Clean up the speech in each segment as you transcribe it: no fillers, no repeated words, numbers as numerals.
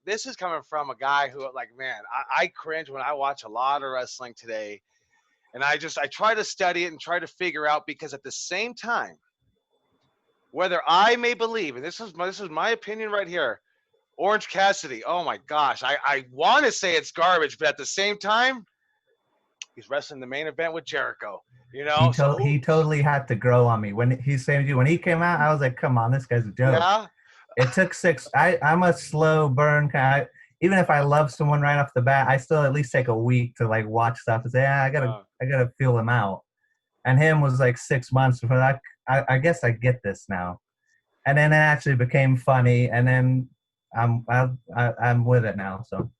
this is coming from a guy who, like, man, I cringe when I watch a lot of wrestling today, and I try to study it and try to figure out, because at the same time, whether I may believe, and this is my opinion right here, Orange Cassidy, oh my gosh, I want to say it's garbage, but at the same time, he's wrestling the main event with Jericho. So who? He totally had to grow on me when he's saying you when he came out. I was like, come on, this guy's a joke. Yeah. It took six. I'm a slow burn kind. Even if I love someone right off the bat, I still at least take a week to like watch stuff and say, yeah, Uh, I gotta feel him out. And him was like 6 months before that. I guess I get this now. And then it actually became funny. And then I'm with it now. So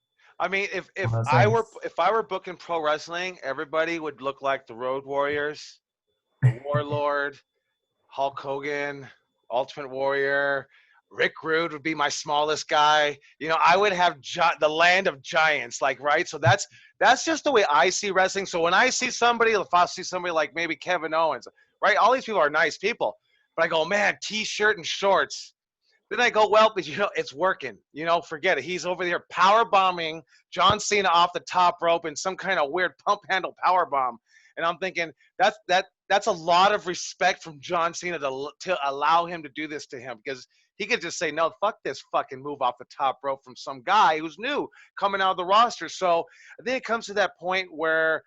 I mean, one if of those I were things. if I were booking pro wrestling, everybody would look like the Road Warriors, the Warlord, Hulk Hogan, Ultimate Warrior. Rick Rude would be my smallest guy. I would have the land of giants, like, right. So that's just the way I see wrestling. So when I see somebody, if I see somebody like maybe Kevin Owens, right, all these people are nice people, but I go, man, t-shirt and shorts. Then I go, well, but it's working. Forget it. He's over there power bombing John Cena off the top rope in some kind of weird pump handle power bomb. And I'm thinking that's a lot of respect from John Cena to allow him to do this to him, because he could just say, no, fuck this fucking move off the top rope from some guy who's new coming out of the roster. So I think it comes to that point where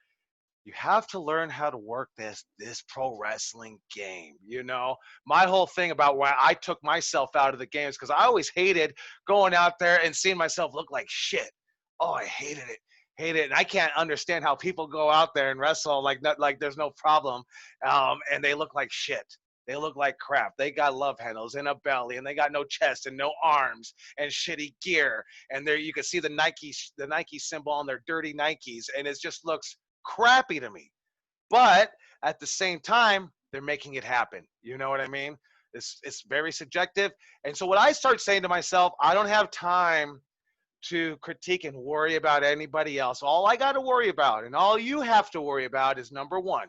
you have to learn how to work this pro wrestling game. My whole thing about why I took myself out of the games, because I always hated going out there and seeing myself look like shit. Oh, I hated it, and I can't understand how people go out there and wrestle like there's no problem, and they look like shit. They look like crap. They got love handles and a belly, and they got no chest and no arms and shitty gear. And there you can see the Nike symbol on their dirty Nikes, and it just looks crappy to me. But at the same time, they're making it happen. You know what I mean? It's very subjective. And so what I start saying to myself, I don't have time to critique and worry about anybody else. All I got to worry about, and all you have to worry about, is number one,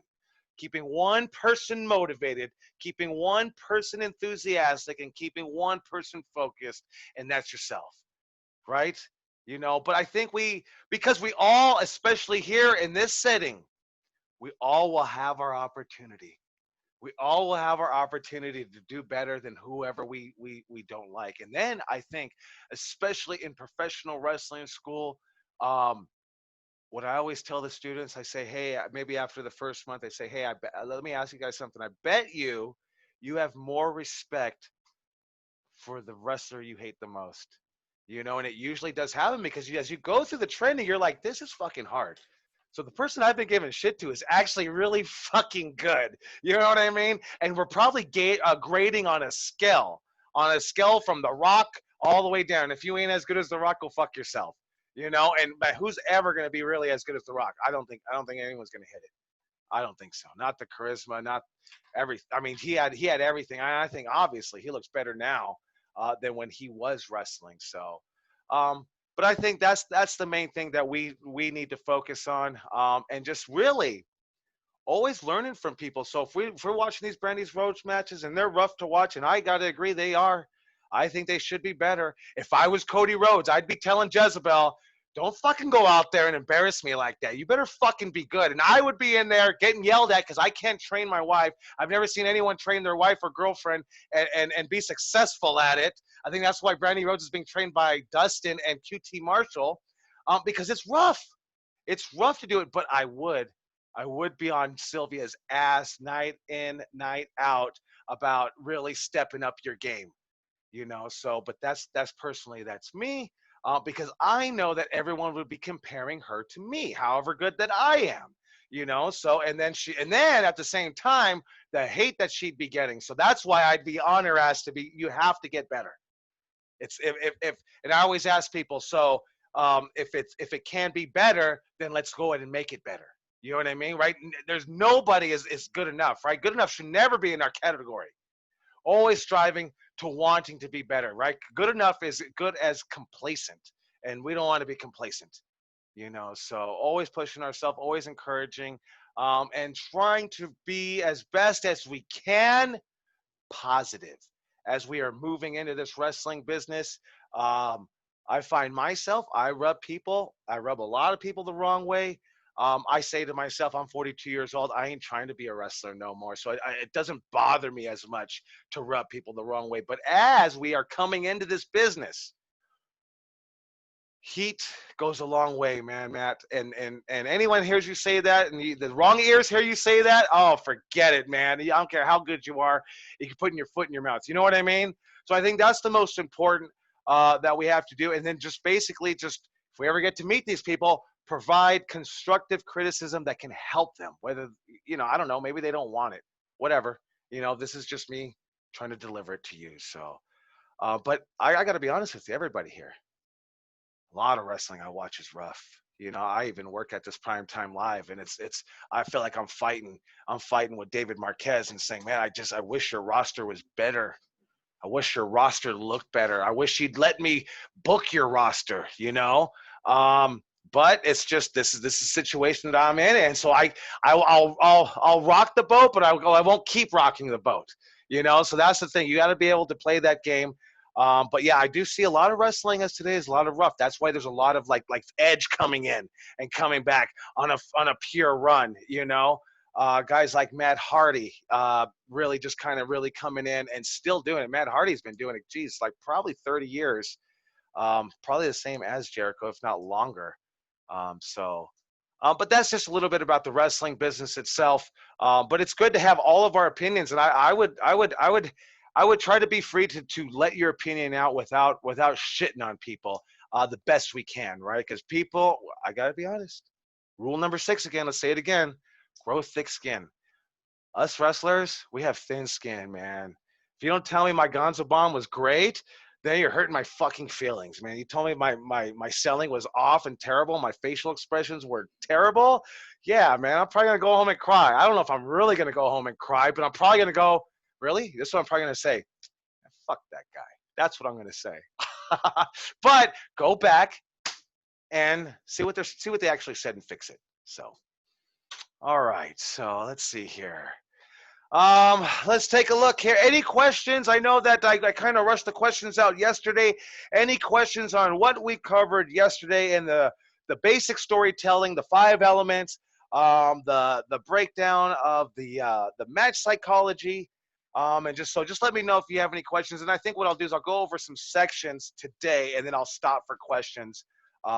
keeping one person motivated, keeping one person enthusiastic, and keeping one person focused, and that's yourself, right? But I think because we all, especially here in this setting, we all will have our opportunity. We all will have our opportunity to do better than whoever we don't like. And then I think, especially in professional wrestling school, um, what I always tell the students, I say, hey, maybe after the first month, I say, hey, let me ask you guys something. I bet you have more respect for the wrestler you hate the most. And it usually does happen, because as you go through the training, you're like, this is fucking hard. So the person I've been giving shit to is actually really fucking good. You know what I mean? And we're probably grading on a scale from The Rock all the way down. If you ain't as good as The Rock, go fuck yourself. And but who's ever going to be really as good as The Rock? I don't think anyone's going to hit it. I don't think so. Not the charisma, not everything. I mean, he had everything. I think obviously he looks better now than when he was wrestling. So, but I think that's the main thing that we need to focus on, and just really always learning from people. So if we're watching these Brandy's Roach matches and they're rough to watch, and I gotta agree they are, I think they should be better. If I was Cody Rhodes, I'd be telling Jezebel, don't fucking go out there and embarrass me like that. You better fucking be good. And I would be in there getting yelled at because I can't train my wife. I've never seen anyone train their wife or girlfriend and be successful at it. I think that's why Brandy Rhodes is being trained by Dustin and QT Marshall, because it's rough. It's rough to do it, but I would be on Sylvia's ass night in, night out about really stepping up your game. So, but that's personally, that's me, because I know that everyone would be comparing her to me, however good that I am. So, and then at the same time, the hate that she'd be getting. So that's why I'd be on her ass to be. You have to get better. It's if and I always ask people, so if it can be better, then let's go ahead and make it better. You know what I mean, right? There's nobody is good enough, right? Good enough should never be in our category. Always striving to wanting to be better, right? Good enough is good as complacent, and we don't want to be complacent. So always pushing ourselves, always encouraging, and trying to be as best as we can positive as we are moving into this wrestling business. I find myself, I rub a lot of people the wrong way. I say to myself, I'm 42 years old. I ain't trying to be a wrestler no more. So it doesn't bother me as much to rub people the wrong way. But as we are coming into this business, heat goes a long way, man, Matt. And anyone hears you say that, and the wrong ears hear you say that, oh, forget it, man. I don't care how good you are. You can put your foot in your mouth. You know what I mean? So I think that's the most important that we have to do. And then just basically, just if we ever get to meet these people, provide constructive criticism that can help them. Whether, I don't know, maybe they don't want it. Whatever. This is just me trying to deliver it to you. So, but I got to be honest with you, everybody here. A lot of wrestling I watch is rough. I even work at this primetime live, and it's I feel like I'm fighting with David Marquez and saying, man, I wish your roster was better. I wish your roster looked better. I wish you'd let me book your roster, but it's just this is the situation that I'm in, and so I'll rock the boat, but I won't keep rocking the boat, So that's the thing. You got to be able to play that game. But yeah, I do see a lot of wrestling as today is a lot of rough. That's why there's a lot of like Edge coming in and coming back on a pure run, guys like Matt Hardy, really just kind of really coming in and still doing it. Matt Hardy's been doing it, geez, like probably 30 years, probably the same as Jericho, if not longer. But that's just a little bit about the wrestling business itself. But it's good to have all of our opinions, and I would try to be free to let your opinion out without shitting on people the best we can, right? Because people, I gotta be honest. Rule number 6 again. Let's say it again. Grow thick skin. Us wrestlers, we have thin skin, man. If you don't tell me my Gonzo bomb was great, then you're hurting my fucking feelings, man. You told me my selling was off and terrible. My facial expressions were terrible. Yeah, man, I'm probably gonna go home and cry. I don't know if I'm really gonna go home and cry, but I'm probably gonna go, really? This is what I'm probably gonna say. Fuck that guy. That's what I'm gonna say. But go back and see what they actually said and fix it. So. All right, so let's see here. Let's take a look here. Any questions? I know that I kind of rushed the questions out yesterday. Any questions on what we covered yesterday in the basic storytelling, the 5 elements, the breakdown of the match psychology, and just let me know if you have any questions. And I think what I'll do is I'll go over some sections today, and then I'll stop for questions,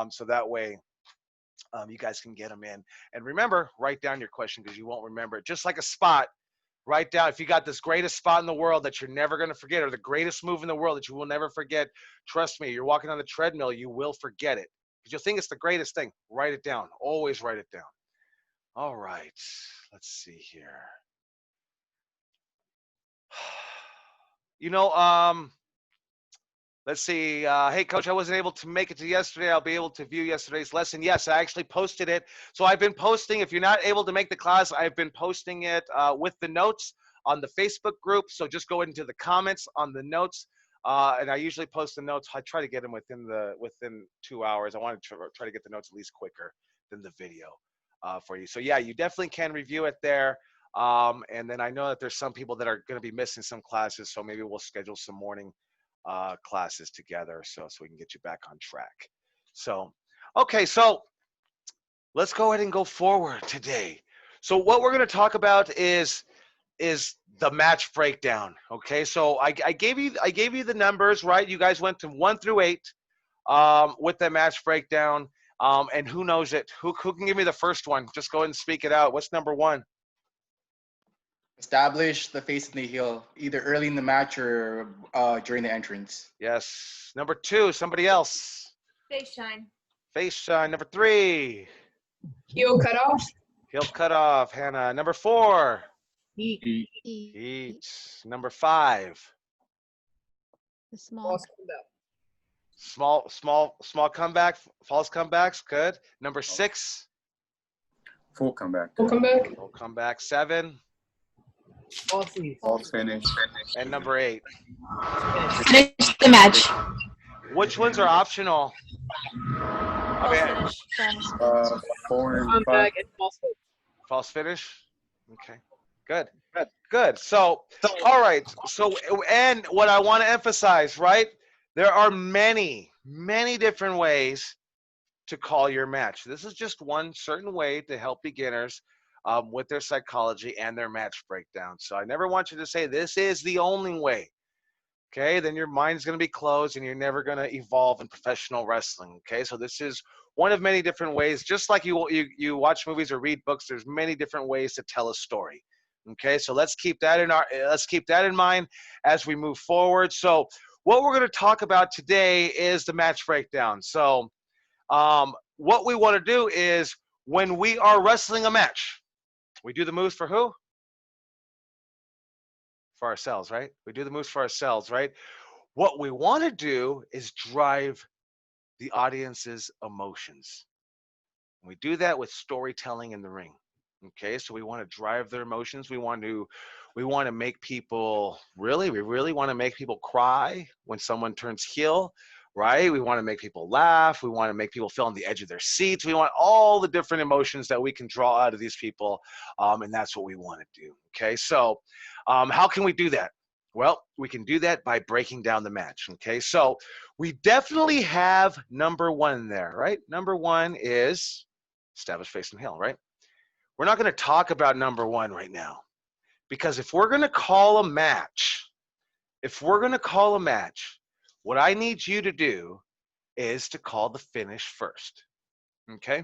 so that way. You guys can get them in. And remember, write down your question because you won't remember it. Just like a spot, write down if you got this greatest spot in the world that you're never going to forget, or the greatest move in the world that you will never forget. Trust me, you're walking on the treadmill, you will forget it. Because you'll think it's the greatest thing. Write it down. Always write it down. All right. Let's see here. Let's see. Hey, Coach, I wasn't able to make it to yesterday. I'll be able to view yesterday's lesson. Yes, I actually posted it. So I've been posting. If you're not able to make the class, I've been posting it with the notes on the Facebook group. So just go into the comments on the notes. And I usually post the notes. I try to get them within 2 hours. I want to try to get the notes at least quicker than the video for you. So, yeah, you definitely can review it there. And then I know that there's some people that are going to be missing some classes. So maybe we'll schedule some morning classes together so we can get you back on track. So, okay, so let's go ahead and go forward today. So what we're going to talk about is the match breakdown. Okay, so I gave you the numbers, right? You guys went from 1 through 8 with the match breakdown. And who knows it? Who can give me the first one? Just go ahead and speak it out. What's number 1? Establish the face and the heel, either early in the match or during the entrance. Yes. Number 2, somebody else. Face shine. Face shine. Number 3. Heel cut off. Heel cut off. Hannah. Number 4. Heat. Heat. Number 5. The small. Small comeback. False comebacks. Good. Number 6. Full comeback. Full comeback. Full comeback. 7. False finish. And number 8. Finish the match. Which ones are optional? I mean, 4 and 5. Comeback and false hook. false finish. Okay. Good. So, all right. So, and what I want to emphasize, right? There are many many different ways to call your match. This is just one certain way to help beginners with their psychology and their match breakdown. So I never want you to say this is the only way. Okay, then your mind's going to be closed and you're never going to evolve in professional wrestling. Okay, so this is one of many different ways. Just like you watch movies or read books, there's many different ways to tell a story. Okay, so let's keep that in mind as we move forward. So what we're going to talk about today is the match breakdown. So what we want to do is when we are wrestling a match, we do the moves for who? For ourselves, right? We do the moves for ourselves, right? What we want to do is drive the audience's emotions. We do that with storytelling in the ring. Okay, so we want to drive their emotions. We want to make people we really want to make people cry when someone turns heel, right? We want to make people laugh. We want to make people feel on the edge of their seats. We want all the different emotions that we can draw out of these people, and that's what we want to do. Okay, so how can we do that? Well, we can do that by breaking down the match. Okay, so we definitely have number one there, right? Number one is establish face and heel, right? We're not going to talk about number one right now because if we're going to call a match, what I need you to do is to call the finish first. Okay?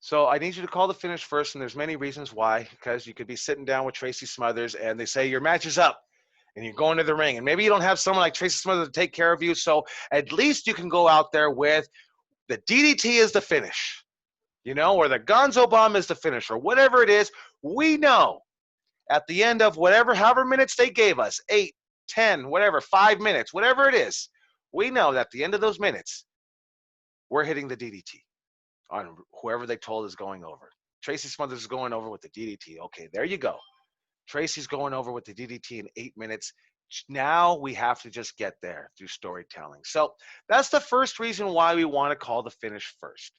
So I need you to call the finish first, and there's many reasons why, because you could be sitting down with Tracy Smothers and they say your match is up and you're going to the ring, and maybe you don't have someone like Tracy Smothers to take care of you, so at least you can go out there with the DDT is the finish. Or the Gonzo Bomb is the finish, or whatever it is. We know at the end of however minutes they gave us, 8, 10, whatever, 5 minutes, whatever it is, we know that at the end of those minutes, we're hitting the DDT on whoever they told is going over. Tracy Smothers is going over with the DDT. Okay, there you go. Tracy's going over with the DDT in 8 minutes. Now we have to just get there through storytelling. So that's the first reason why we want to call the finish first.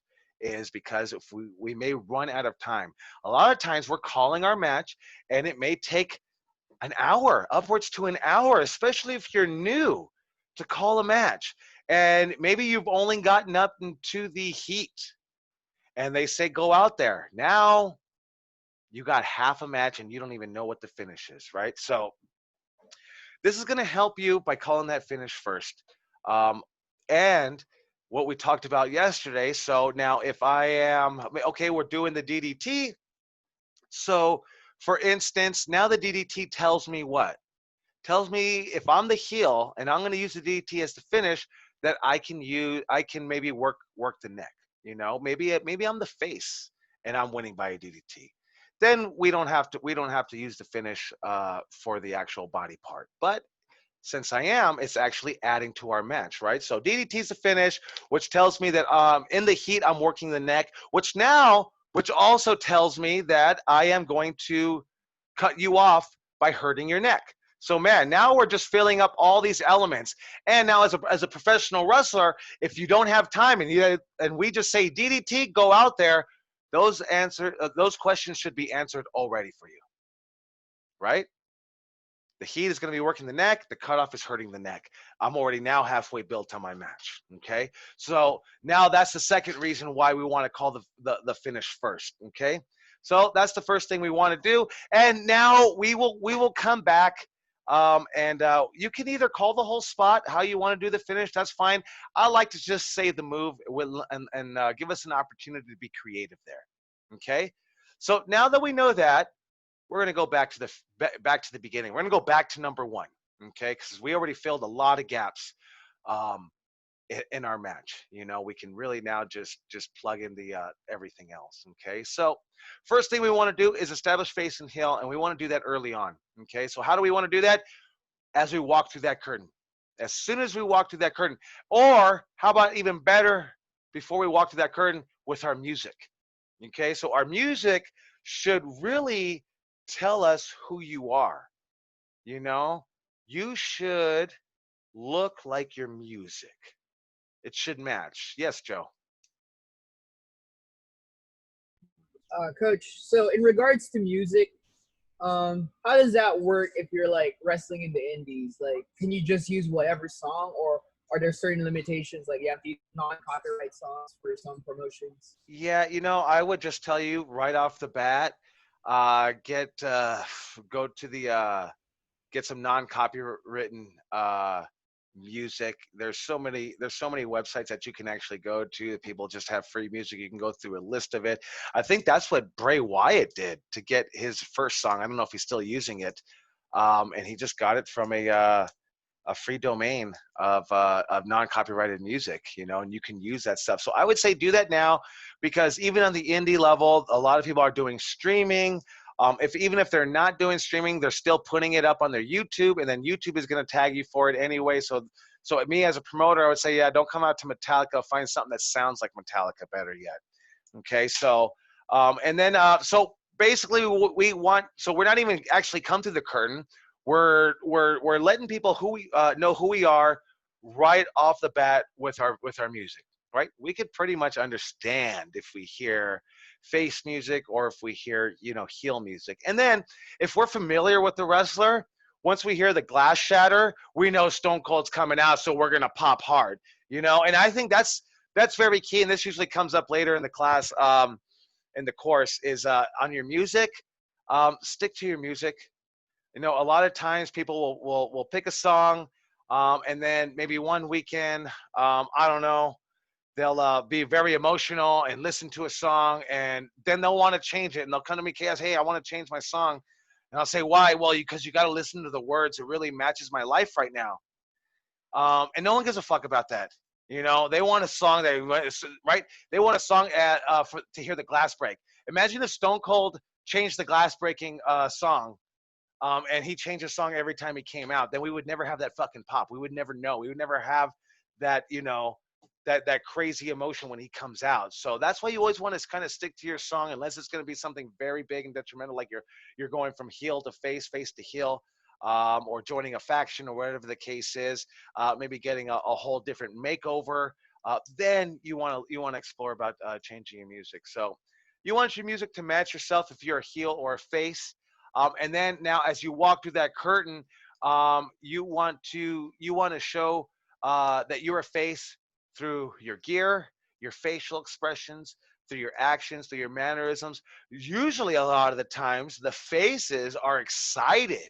Is because if we may run out of time. A lot of times we're calling our match and it may take an hour, upwards to an hour, especially if you're new to call a match. And maybe you've only gotten up into the heat and they say, go out there. Now you got half a match and you don't even know what the finish is, right? So this is going to help you by calling that finish first. And what we talked about yesterday. So now if we're doing the DDT. So for instance, now the DDT tells me what? Tells me if I'm the heel and I'm going to use the DDT as the finish, that I can maybe work the neck. Maybe I'm the face and I'm winning by a DDT. Then we don't have to use the finish for the actual body part. But since it's actually adding to our match, right? So DDT is the finish, which tells me that in the heat, I'm working the neck, which also tells me that I am going to cut you off by hurting your neck. So man, now we're just filling up all these elements. And now as a professional wrestler, if you don't have time and we just say DDT, go out there, those questions should be answered already for you, right? The heat is going to be working the neck. The cutoff is hurting the neck. I'm already now halfway built on my match. Okay, so now that's the second reason why we want to call the finish first. Okay, so that's the first thing we want to do. And now we will come back. And you can either call the whole spot how you want to do the finish. That's fine. I like to just say the move and give us an opportunity to be creative there. Okay, so now that we know that, we're going to go back to the beginning. We're going to go back to number one, okay? Because we already filled a lot of gaps in our match. We can really now just plug in the everything else, okay? So first thing we want to do is establish face and heel, and we want to do that early on, okay? So how do we want to do that? As we walk through that curtain. As soon as we walk through that curtain, or how about even better, before we walk through that curtain, with our music, okay? So our music should really tell us who you are. You should look like your music. It should match. Yes, Joe. Coach, so in regards to music, how does that work if you're like wrestling in the indies? Like, can you just use whatever song, or are there certain limitations, like you have to use non-copyright songs for some promotions? Yeah, I would just tell you right off the bat, go to the get some non-copywritten music. There's so many websites that you can actually go to. People just have free music. You can go through a list of it. I think that's what Bray Wyatt did to get his first song. I don't know if he's still using it, and he just got it from a free domain of non-copyrighted music, and you can use that stuff. So I would say do that now, because even on the indie level, a lot of people are doing streaming. Even if they're not doing streaming, they're still putting it up on their YouTube, and then YouTube is going to tag you for it anyway. So me as a promoter, I would say, yeah, don't come out to Metallica. Find something that sounds like Metallica better yet. Okay, so so basically we want. So we're not even actually come through the curtain. We're letting people know who we are right off the bat with our music, right? We could pretty much understand if we hear face music or if we hear heel music. And then if we're familiar with the wrestler, once we hear the glass shatter, we know Stone Cold's coming out, so we're gonna pop hard, And I think that's very key. And this usually comes up later in the class, in the course, is on your music. Stick to your music. A lot of times people will pick a song, and then maybe one weekend, I don't know, they'll be very emotional and listen to a song, and then they'll want to change it, and they'll come to me, Chaos, hey, I want to change my song. And I'll say, why? Well, because you got to listen to the words. It really matches my life right now. And no one gives a fuck about that. They want a song right? They want a song to hear the glass break. Imagine if Stone Cold changed the glass breaking song. And he changed his song every time he came out, then we would never have that fucking pop. We would never know. We would never have that, that crazy emotion when he comes out. So that's why you always want to kind of stick to your song, unless it's going to be something very big and detrimental, like you're going from heel to face to heel, or joining a faction or whatever the case is, maybe getting a whole different makeover. Then you want to explore about changing your music. So you want your music to match yourself if you're a heel or a face. And then now, as you walk through that curtain, you want to show that you're a face through your gear, your facial expressions, through your actions, through your mannerisms. Usually, a lot of the times, the faces are excited,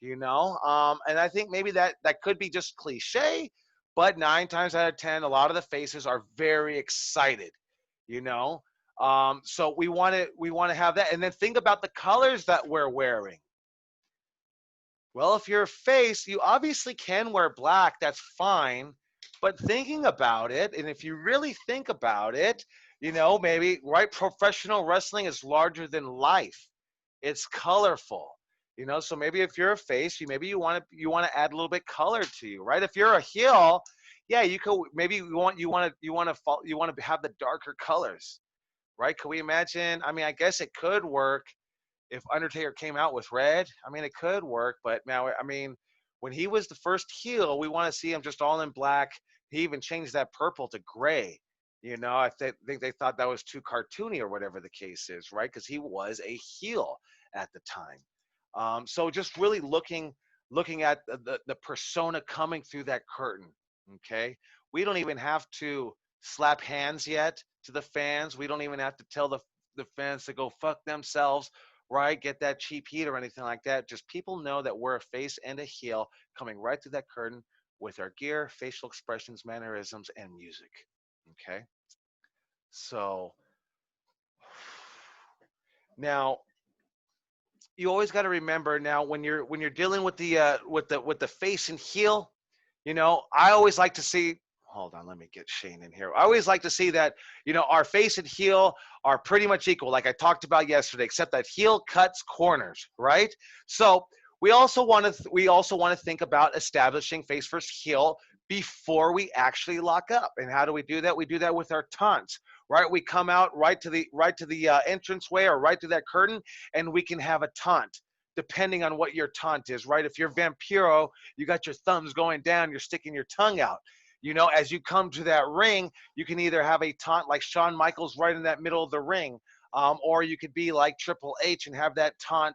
and I think maybe that could be just cliche, but 9 times out of 10, a lot of the faces are very excited, So we want to have that, and then think about the colors that we're wearing. Well, if you're a face, you obviously can wear black. That's fine. But thinking about it, and if you really think about it, maybe, right? Professional wrestling is larger than life. It's colorful. So maybe if you're a face, maybe you want to add a little bit color to you, right? If you're a heel, yeah, you could maybe you want to have the darker colors. Right? Could we imagine? I mean, I guess it could work if Undertaker came out with red. I mean, it could work, but now, I mean, when he was the first heel, we want to see him just all in black. He even changed that purple to gray. I think they thought that was too cartoony or whatever the case is, right? Because he was a heel at the time. So just really looking at the persona coming through that curtain. Okay, we don't even have to slap hands yet to the fans. We don't even have to tell the fans to go fuck themselves, right? Get that cheap heat or anything like that. Just people know that we're a face and a heel coming right through that curtain with our gear, facial expressions, mannerisms, and music. Okay. So now you always got to remember, now when you're dealing with the face and heel, I always like to see. Hold on, let me get Shane in here. I always like to see that, our face and heel are pretty much equal, like I talked about yesterday, except that heel cuts corners, right? So we also want to think about establishing face versus heel before we actually lock up. And how do we do that? We do that with our taunts, right? We come out right to the entranceway or right to that curtain, and we can have a taunt, depending on what your taunt is, right? If you're Vampiro, you got your thumbs going down, you're sticking your tongue out. As you come to that ring, you can either have a taunt like Shawn Michaels right in that middle of the ring, or you could be like Triple H and have that taunt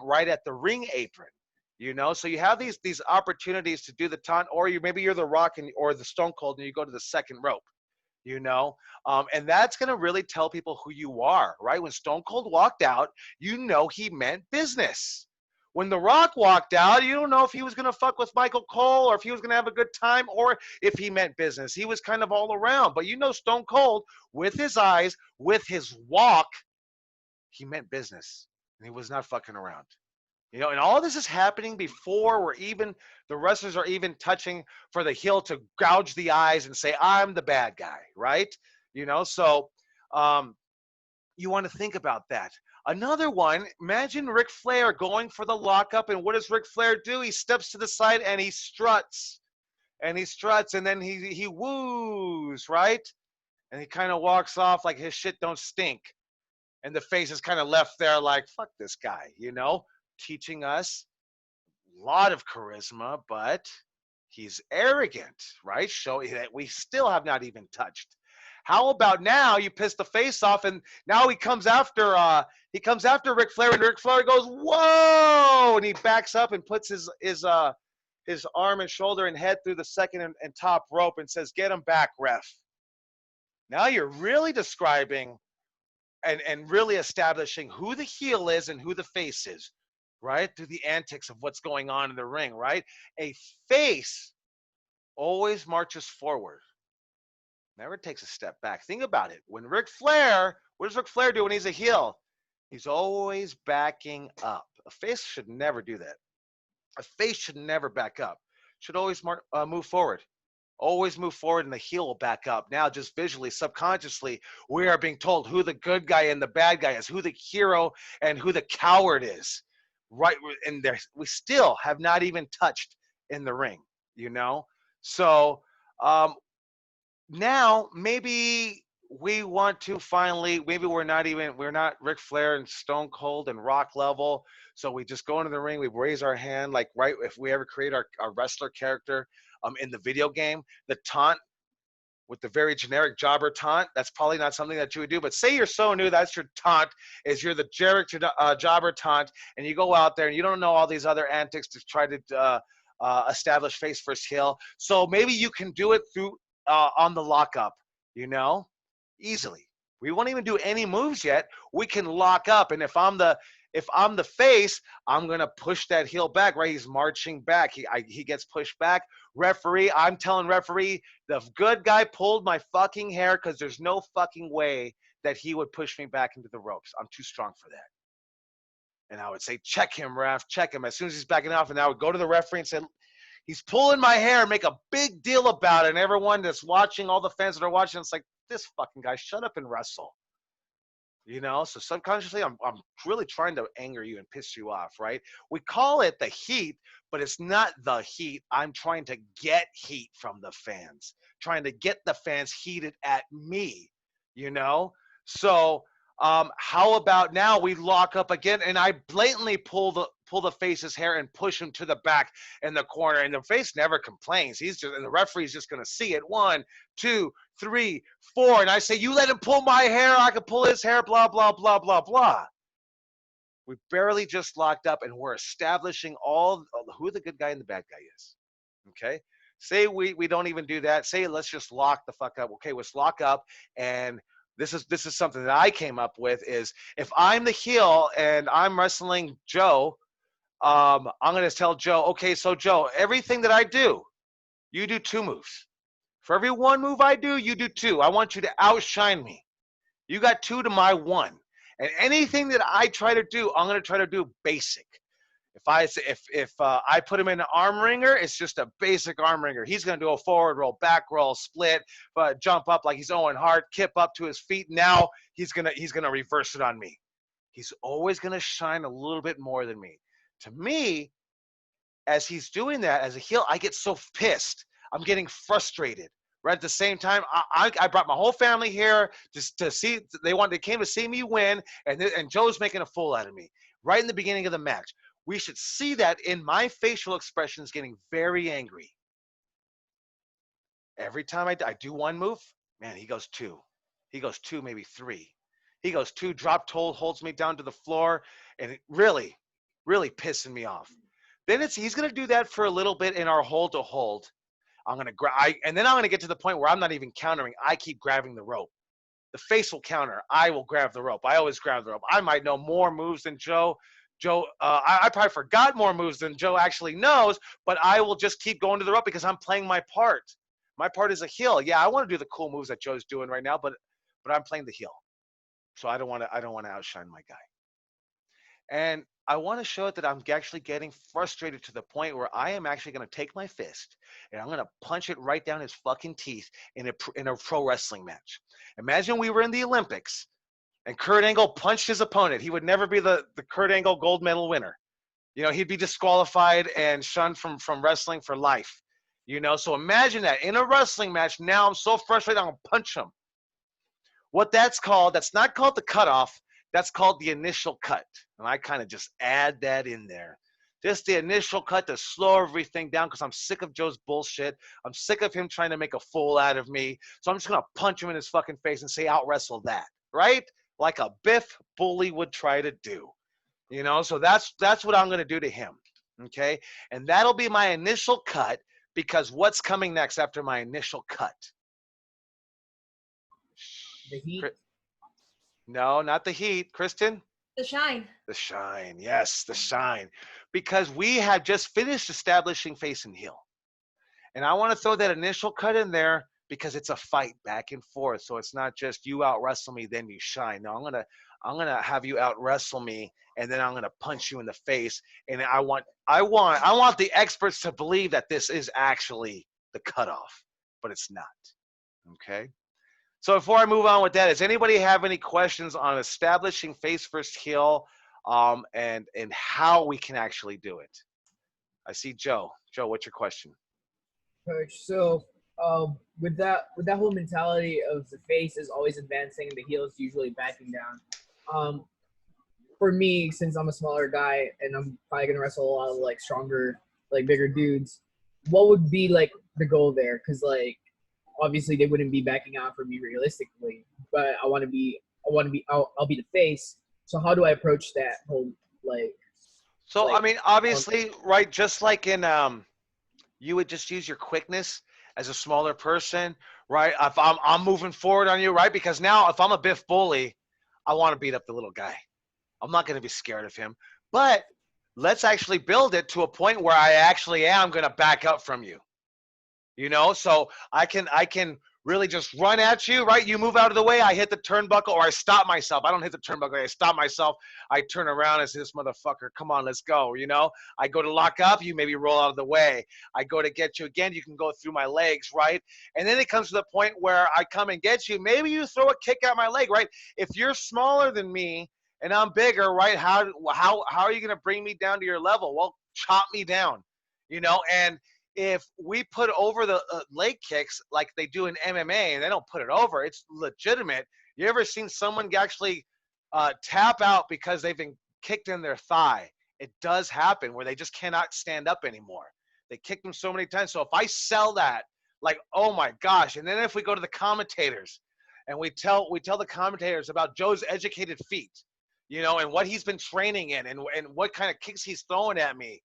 right at the ring apron. You know, so you have these opportunities to do the taunt, or maybe you're the Rock or the Stone Cold, and you go to the second rope. You know, and that's going to really tell people who you are, right? When Stone Cold walked out, you know he meant business. When The Rock walked out, you don't know if he was going to fuck with Michael Cole or if he was going to have a good time or if he meant business. He was kind of all around. But you know, Stone Cold, with his eyes, with his walk, he meant business. And he was not fucking around. You know, and all this is happening before the wrestlers are even touching for the heel to gouge the eyes and say, I'm the bad guy, right? You know, so you want to think about that. Another one, imagine Ric Flair going for the lockup, and what does Ric Flair do? He steps to the side and he struts. And he struts, and then he woos, right? And he kind of walks off like his shit don't stink. And the face is kind of left there like, fuck this guy, you know? Teaching us a lot of charisma, but he's arrogant, right? Showing that we still have not even touched. How about now you piss the face off, and now he comes after Ric Flair, and Ric Flair goes, whoa, and he backs up and puts his arm and shoulder and head through the second and top rope and says, get him back, ref. Now you're really describing and really establishing who the heel is and who the face is, right? Through the antics of what's going on in the ring, right? A face always marches forward, never takes a step back. Think about it. When Ric Flair, what does Ric Flair do when he's a heel? He's always backing up. A face should never do that. A face should never back up. Should always move forward. Always move forward, and the heel will back up. Now, just visually, subconsciously, we are being told who the good guy and the bad guy is, who the hero and who the coward is. Right, and we still have not even touched in the ring, you know? So now maybe we want to finally, maybe we're not Ric Flair and Stone Cold and Rock level. So we just go into the ring, we raise our hand, like, right, if we ever create our wrestler character in the video game, the taunt with the very generic jobber taunt, that's probably not something that you would do. But say you're so new, that's your taunt, is you're the generic jobber taunt, and you go out there and you don't know all these other antics to try to establish face versus heel. So maybe you can do it through on the lockup, you know, easily. We won't even do any moves yet. We can lock up, and if I'm the face, I'm gonna push that heel back, right? He's marching back. He gets pushed back. Referee, I'm telling referee, the good guy pulled my fucking hair because there's no fucking way that he would push me back into the ropes. I'm too strong for that. And I would say, check him, ref, check him. As soon as he's backing off, and I would go to the referee and say, he's pulling my hair, make a big deal about it. And everyone that's watching, all the fans that are watching, it's like, this fucking guy, shut up and wrestle. You know, so subconsciously, I'm really trying to anger you and piss you off, right? We call it the heat, but it's not the heat. I'm trying to get heat from the fans, trying to get the fans heated at me, you know? So how about now we lock up again, and I blatantly pull the face's hair and push him to the back in the corner, and the face never complains. And the referee's just gonna see it. 1, 2, 3, 4, and I say, you let him pull my hair, I can pull his hair, blah, blah, blah, blah, blah. We barely just locked up, and we're establishing who the good guy and the bad guy is. Okay? Say we don't even do that. Say let's just lock the fuck up. Okay, let's lock up, and this is something that I came up with, is if I'm the heel and I'm wrestling Joe, I'm going to tell Joe, okay, so Joe, everything that I do, you do 2 moves. For every 1 move I do, you do 2. I want you to outshine me. You got 2 to my 1. And anything that I try to do, I'm going to try to do basic. If I put him in an arm wringer, it's just a basic arm wringer. He's going to do a forward roll, back roll, split, jump up like he's Owen Hart, kip up to his feet. Now he's going to reverse it on me. He's always going to shine a little bit more than me. To me, as he's doing that as a heel, I get so pissed. I'm getting frustrated. Right at the same time, I brought my whole family here just to see. They came to see me win, and Joe's making a fool out of me right in the beginning of the match. We should see that in my facial expressions, getting very angry. Every time I do 1 move, man, he goes 2. He goes 2, maybe 3. He goes 2, drop toe, holds me down to the floor, and it really, really pissing me off. Then he's gonna do that for a little bit in our hold to hold. I'm gonna and then I'm gonna get to the point where I'm not even countering. I keep grabbing the rope. The face will counter. I will grab the rope. I always grab the rope. I might know more moves than Joe. I probably forgot more moves than Joe actually knows, but I will just keep going to the rope because I'm playing my part. My part is a heel. Yeah, I want to do the cool moves that Joe's doing right now, but I'm playing the heel. So I don't want to outshine my guy. And I want to show it that I'm actually getting frustrated to the point where I am actually going to take my fist and I'm going to punch it right down his fucking teeth in a pro wrestling match. Imagine we were in the Olympics and Kurt Angle punched his opponent. He would never be the Kurt Angle gold medal winner. You know, he'd be disqualified and shunned from wrestling for life. You know, so imagine that in a wrestling match. Now I'm so frustrated, I'm going to punch him. What that's not called the cutoff. That's called the initial cut. And I kind of just add that in there. Just the initial cut to slow everything down because I'm sick of Joe's bullshit. I'm sick of him trying to make a fool out of me. So I'm just going to punch him in his fucking face and say, out wrestle that. Right? Like a Biff bully would try to do. You know, so that's what I'm going to do to him. Okay? And that'll be my initial cut because what's coming next after my initial cut? The Heat. No, not the Heat. Kristen? The Shine. The Shine. Yes, the Shine. Because we had just finished establishing face and heel. And I want to throw that initial cut in there because it's a fight back and forth. So it's not just you out wrestle me, then you shine. No, I'm gonna have you out wrestle me, and then I'm gonna punch you in the face. And I want the experts to believe that this is actually the cutoff, but it's not. Okay. So before I move on with that, does anybody have any questions on establishing face versus heel, and how we can actually do it? I see Joe. Joe, what's your question? Coach, so with that whole mentality of the face is always advancing and the heel is usually backing down. For me, since I'm a smaller guy and I'm probably gonna wrestle a lot of like stronger, like bigger dudes, what would be like the goal there? Because like obviously they wouldn't be backing out for me realistically, but I'll be the face. So how do I approach that whole like? So like, I mean, obviously, right? Just like in you would just use your quickness as a smaller person, right? If I'm moving forward on you, right? Because now if I'm a Biff bully, I want to beat up the little guy. I'm not going to be scared of him. But let's actually build it to a point where I actually am going to back up from you. You know, so I can really just run at you, right? You move out of the way, I hit the turnbuckle, or I stop myself. I don't hit the turnbuckle, I stop myself. I turn around and say, this motherfucker, come on, let's go, you know? I go to lock up, you maybe roll out of the way. I go to get you again, you can go through my legs, right? And then it comes to the point where I come and get you. Maybe you throw a kick at my leg, right? If you're smaller than me and I'm bigger, right, how are you going to bring me down to your level? Well, chop me down, you know? And if we put over the leg kicks like they do in MMA, and they don't put it over, it's legitimate. You ever seen someone actually tap out because they've been kicked in their thigh? It does happen where they just cannot stand up anymore. They kick them so many times. So if I sell that, like, oh my gosh, and then if we go to the commentators and we tell the commentators about Joe's educated feet, you know, and what he's been training in and what kind of kicks he's throwing at me,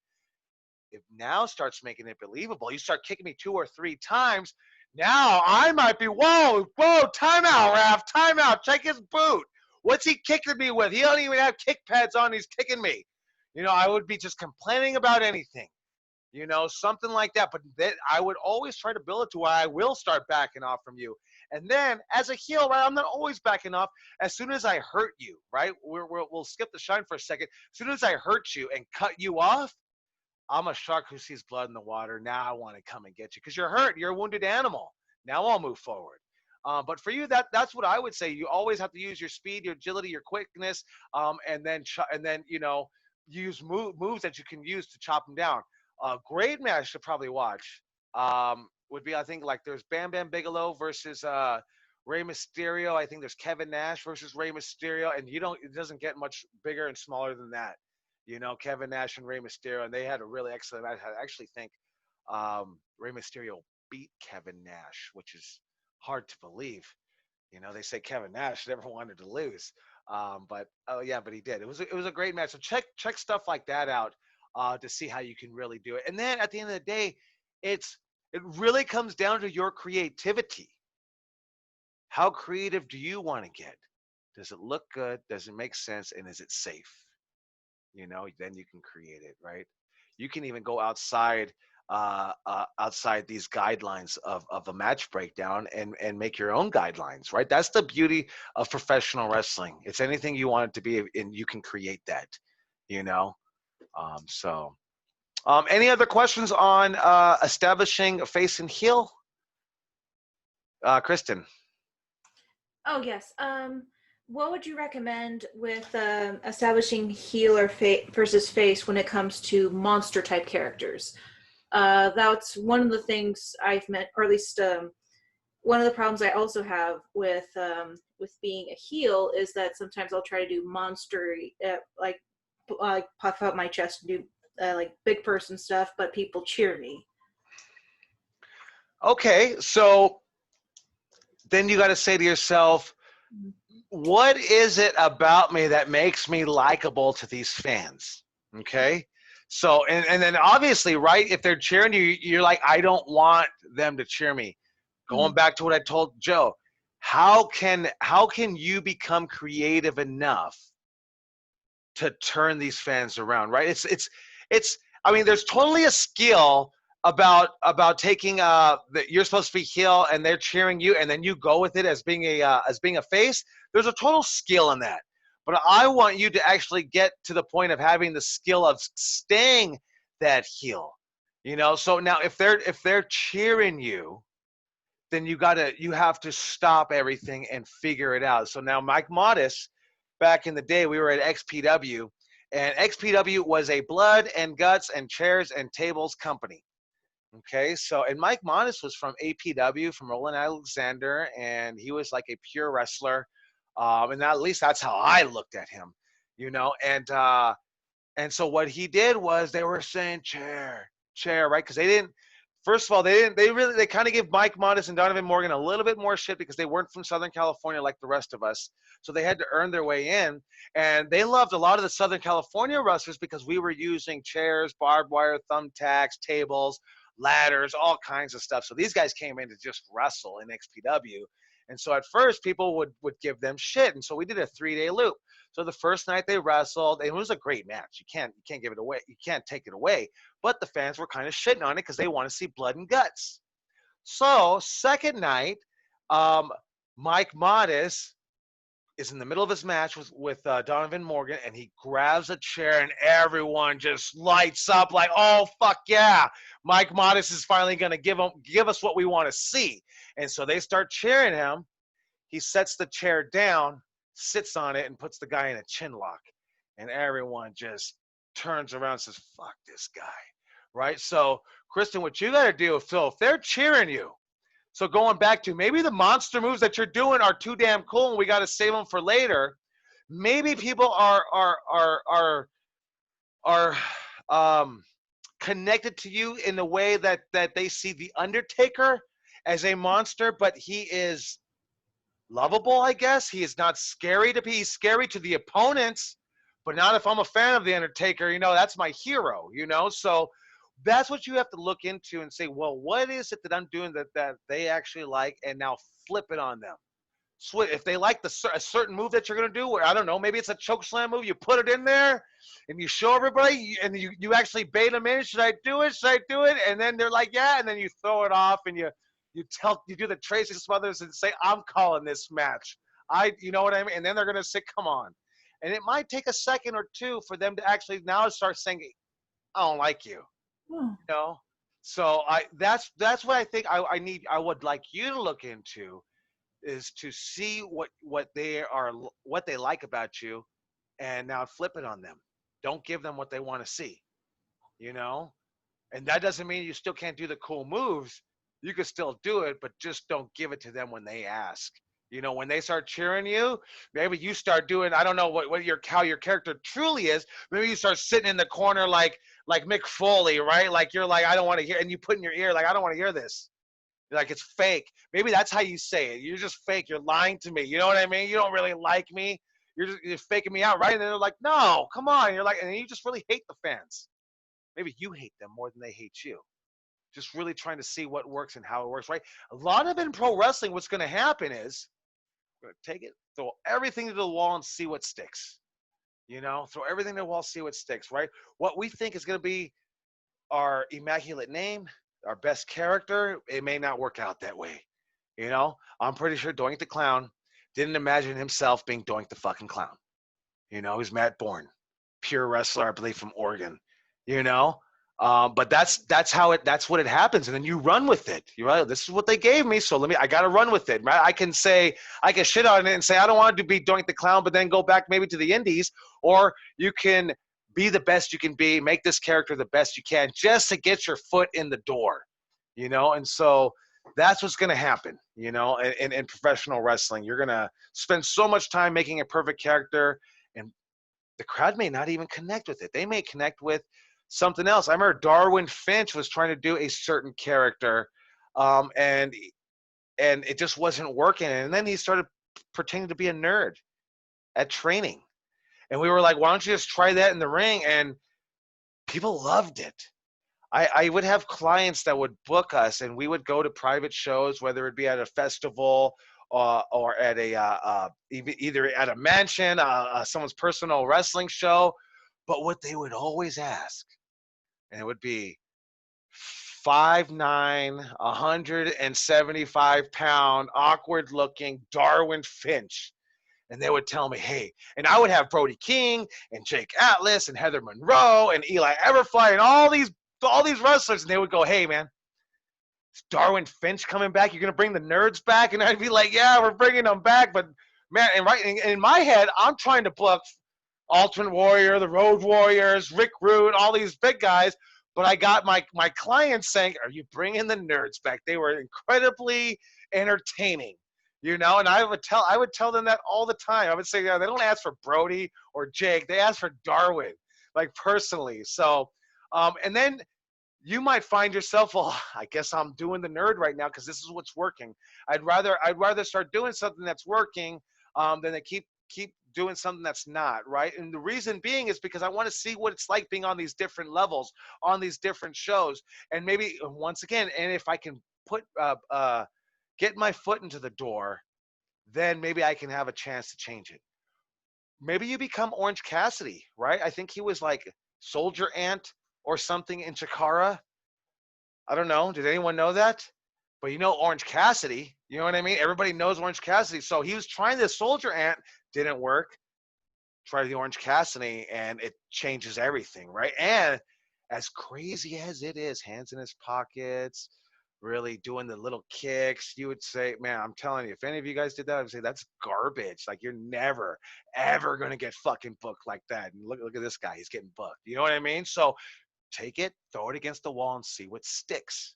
it now starts making it believable. You start kicking me 2 or 3 times. Now I might be, whoa, timeout, Raph, timeout. Check his boot. What's he kicking me with? He don't even have kick pads on. He's kicking me. You know, I would be just complaining about anything, you know, something like that. But then I would always try to build it to where I will start backing off from you. And then as a heel, right, I'm not always backing off. As soon as I hurt you, right, we'll skip the shine for a second. As soon as I hurt you and cut you off, I'm a shark who sees blood in the water. Now I want to come and get you because you're hurt. You're a wounded animal. Now I'll move forward. But for you, that's what I would say. You always have to use your speed, your agility, your quickness, and then you know, use moves that you can use to chop them down. A great match to probably watch would be, I think, like there's Bam Bam Bigelow versus Rey Mysterio. I think there's Kevin Nash versus Rey Mysterio, and it doesn't get much bigger and smaller than that. You know, Kevin Nash and Rey Mysterio, and they had a really excellent match. I actually think Rey Mysterio beat Kevin Nash, which is hard to believe. You know, they say Kevin Nash never wanted to lose, but he did. It was a great match. So check stuff like that out. to see how you can really do it. And then at the end of the day, it really comes down to your creativity. How creative do you want to get? Does it look good? Does it make sense? And is it safe? Then you can create it, right? You can even go outside these guidelines of a match breakdown and make your own guidelines, right? That's the beauty of professional wrestling. It's anything you want it to be, and you can create that, you know? Any other questions on establishing a face and heel? Kristen. Oh yes. What would you recommend with establishing heel or versus face when it comes to monster type characters? That's one of the things I've met, or at least one of the problems I also have with being a heel is that sometimes I'll try to do monster like puff out my chest and do like big person stuff, but people cheer me. Okay, so then you got to say to yourself, what is it about me that makes me likable to these fans? Okay. So, and then obviously, right, if they're cheering you, you're like, I don't want them to cheer me. Going back to what I told Joe, how can you become creative enough to turn these fans around, right? I mean, there's totally a skill about taking that you're supposed to be heel and they're cheering you, and then you go with it as being a face. There's a total skill in that. But I want you to actually get to the point of having the skill of staying that heel. So now if they're cheering you, then you have to stop everything and figure it out. So now Mike Modest, back in the day, we were at XPW, and XPW was a blood and guts and chairs and tables company. Okay, so, and Mike Modest was from APW, from Roland Alexander, and he was like a pure wrestler. And at least that's how I looked at him, and so what he did was they were saying chair, right? Because first of all, they kind of give Mike Modest and Donovan Morgan a little bit more shit because they weren't from Southern California like the rest of us. So they had to earn their way in. And they loved a lot of the Southern California wrestlers because we were using chairs, barbed wire, thumbtacks, tables, ladders, all kinds of stuff. So these guys came in to just wrestle in XPW. And so at first people would give them shit. And so we did a 3-day loop. So the first night they wrestled, and it was a great match. You can't give it away. You can't take it away. But the fans were kind of shitting on it because they want to see blood and guts. So second night, Mike Modest is in the middle of his match with Donovan Morgan, and he grabs a chair, and everyone just lights up like, oh, fuck yeah. Mike Modest is finally going to give us what we want to see. And so they start cheering him. He sets the chair down, sits on it, and puts the guy in a chin lock. And everyone just turns around and says, fuck this guy, right? So, Kristen, what you got to do, Phil, if they're cheering you, so going back to maybe the monster moves that you're doing are too damn cool and we got to save them for later. Maybe people are connected to you in a way that they see the Undertaker as a monster, but he is lovable, I guess. He is not scary to be. He's scary to the opponents, but not if I'm a fan of the Undertaker. That's my hero. So that's what you have to look into and say, well, what is it that I'm doing that they actually like, and now flip it on them. If they like a certain move that you're going to do, or I don't know, maybe it's a choke slam move, you put it in there and you show everybody and you actually bait them in. Should I do it? Should I do it? And then they're like, yeah. And then you throw it off and you do the Tracy Smothers and say, I'm calling this match. You know what I mean? And then they're going to say, come on. And it might take a second or two for them to actually now start saying, I don't like you. So that's what I think I would like you to look into, is to see what they like about you, and now flip it on them. Don't give them what they want to see, and that doesn't mean you still can't do the cool moves. You can still do it, but just don't give it to them when they ask. When they start cheering you, maybe you start doing, I don't know how your character truly is. Maybe you start sitting in the corner like Mick Foley, right? Like you're like, I don't want to hear, and you put in your ear like, I don't want to hear this. Like it's fake. Maybe that's how you say it. You're just fake. You're lying to me. You know what I mean? You don't really like me. You're faking me out, right? And then they're like, no, come on. You're like, and you just really hate the fans. Maybe you hate them more than they hate you. Just really trying to see what works and how it works, right? A lot of in pro wrestling, what's going to happen is we're going to take it, throw everything to the wall and see what sticks. Throw everything to the wall, see what sticks, right? What we think is going to be our immaculate name, our best character, it may not work out that way. I'm pretty sure Doink the Clown didn't imagine himself being Doink the fucking Clown. He's Matt Bourne, pure wrestler, I believe, from Oregon. But that's what it happens, and then you run with it. You're right. This is what they gave me, so I got to run with it. Right? I can shit on it and say I don't want to be Doink the Clown, but then go back maybe to the indies, or you can be the best you can be, make this character the best you can, just to get your foot in the door. And so that's what's going to happen. In professional wrestling, you're going to spend so much time making a perfect character, and the crowd may not even connect with it. They may connect with something else. I remember Darwin Finch was trying to do a certain character, and it just wasn't working. And then he started pretending to be a nerd at training. And we were like, why don't you just try that in the ring? And people loved it. I would have clients that would book us, and we would go to private shows, whether it be at a festival or at either at a mansion, someone's personal wrestling show. But what they would always ask, and it would be 5'9", 175-pound, awkward-looking Darwin Finch. And they would tell me, hey, and I would have Brody King and Jake Atlas and Heather Monroe and Eli Everfly and all these wrestlers, and they would go, hey, man, is Darwin Finch coming back? You're going to bring the nerds back? And I'd be like, yeah, we're bringing them back. But, man, and right in my head, I'm trying to book Ultimate Warrior, the Road Warriors, Rick Rude, all these big guys. But I got my clients saying, are you bringing the nerds back? They were incredibly entertaining. And I would tell them that all the time. I would say, yeah, they don't ask for Brody or Jake. They ask for Darwin, like personally. So, and then you might find yourself, well, I guess I'm doing the nerd right now because this is what's working. I'd rather start doing something that's working than to keep doing something that's not, right? And the reason being is because I want to see what it's like being on these different levels, on these different shows, and maybe once again, and if I can put get my foot into the door, then maybe I can have a chance to change it. Maybe you become Orange Cassidy, right? I think he was like Soldier Ant or something in Chikara. I don't know. Did anyone know that? But Orange Cassidy, you know what I mean? Everybody knows Orange Cassidy. So he was trying the Soldier Ant, didn't work. Try the Orange Cassidy, and it changes everything, right? And as crazy as it is, hands in his pockets, really doing the little kicks, you would say, man, I'm telling you, if any of you guys did that, I would say that's garbage. Like, you're never, ever going to get fucking booked like that. And look at this guy. He's getting booked. You know what I mean? So take it, throw it against the wall, and see what sticks,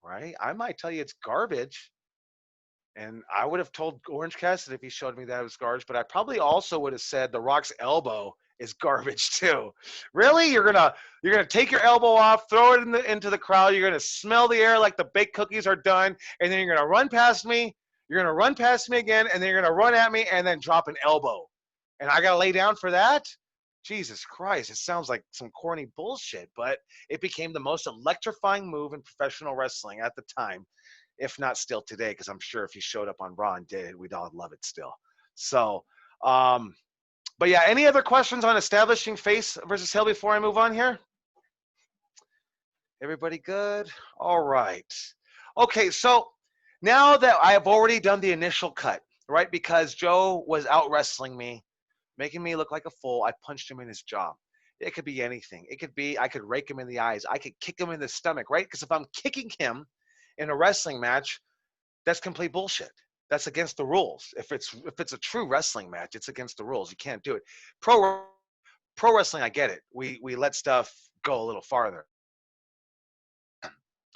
right? I might tell you it's garbage. And I would have told Orange Cassidy if he showed me that it was garbage, but I probably also would have said The Rock's elbow is garbage too. Really? You're gonna take your elbow off, throw it into the crowd. You're gonna smell the air like the baked cookies are done, and then you're gonna run past me. You're gonna run past me again, and then you're gonna run at me, and then drop an elbow. And I gotta lay down for that? Jesus Christ! It sounds like some corny bullshit, but it became the most electrifying move in professional wrestling at the time, if not still today, because I'm sure if he showed up on Raw and did it, we'd all love it still. So, but yeah, any other questions on establishing face versus heel before I move on here? Everybody good? All right. Okay, so now that I have already done the initial cut, right, because Joe was out wrestling me, making me look like a fool, I punched him in his jaw. It could be anything. It could be I could rake him in the eyes. I could kick him in the stomach, right? Because if I'm kicking him in a wrestling match, that's complete bullshit. That's against the rules. If it's a true wrestling match, it's against the rules. You can't do it. Pro wrestling, I get it. We let stuff go a little farther.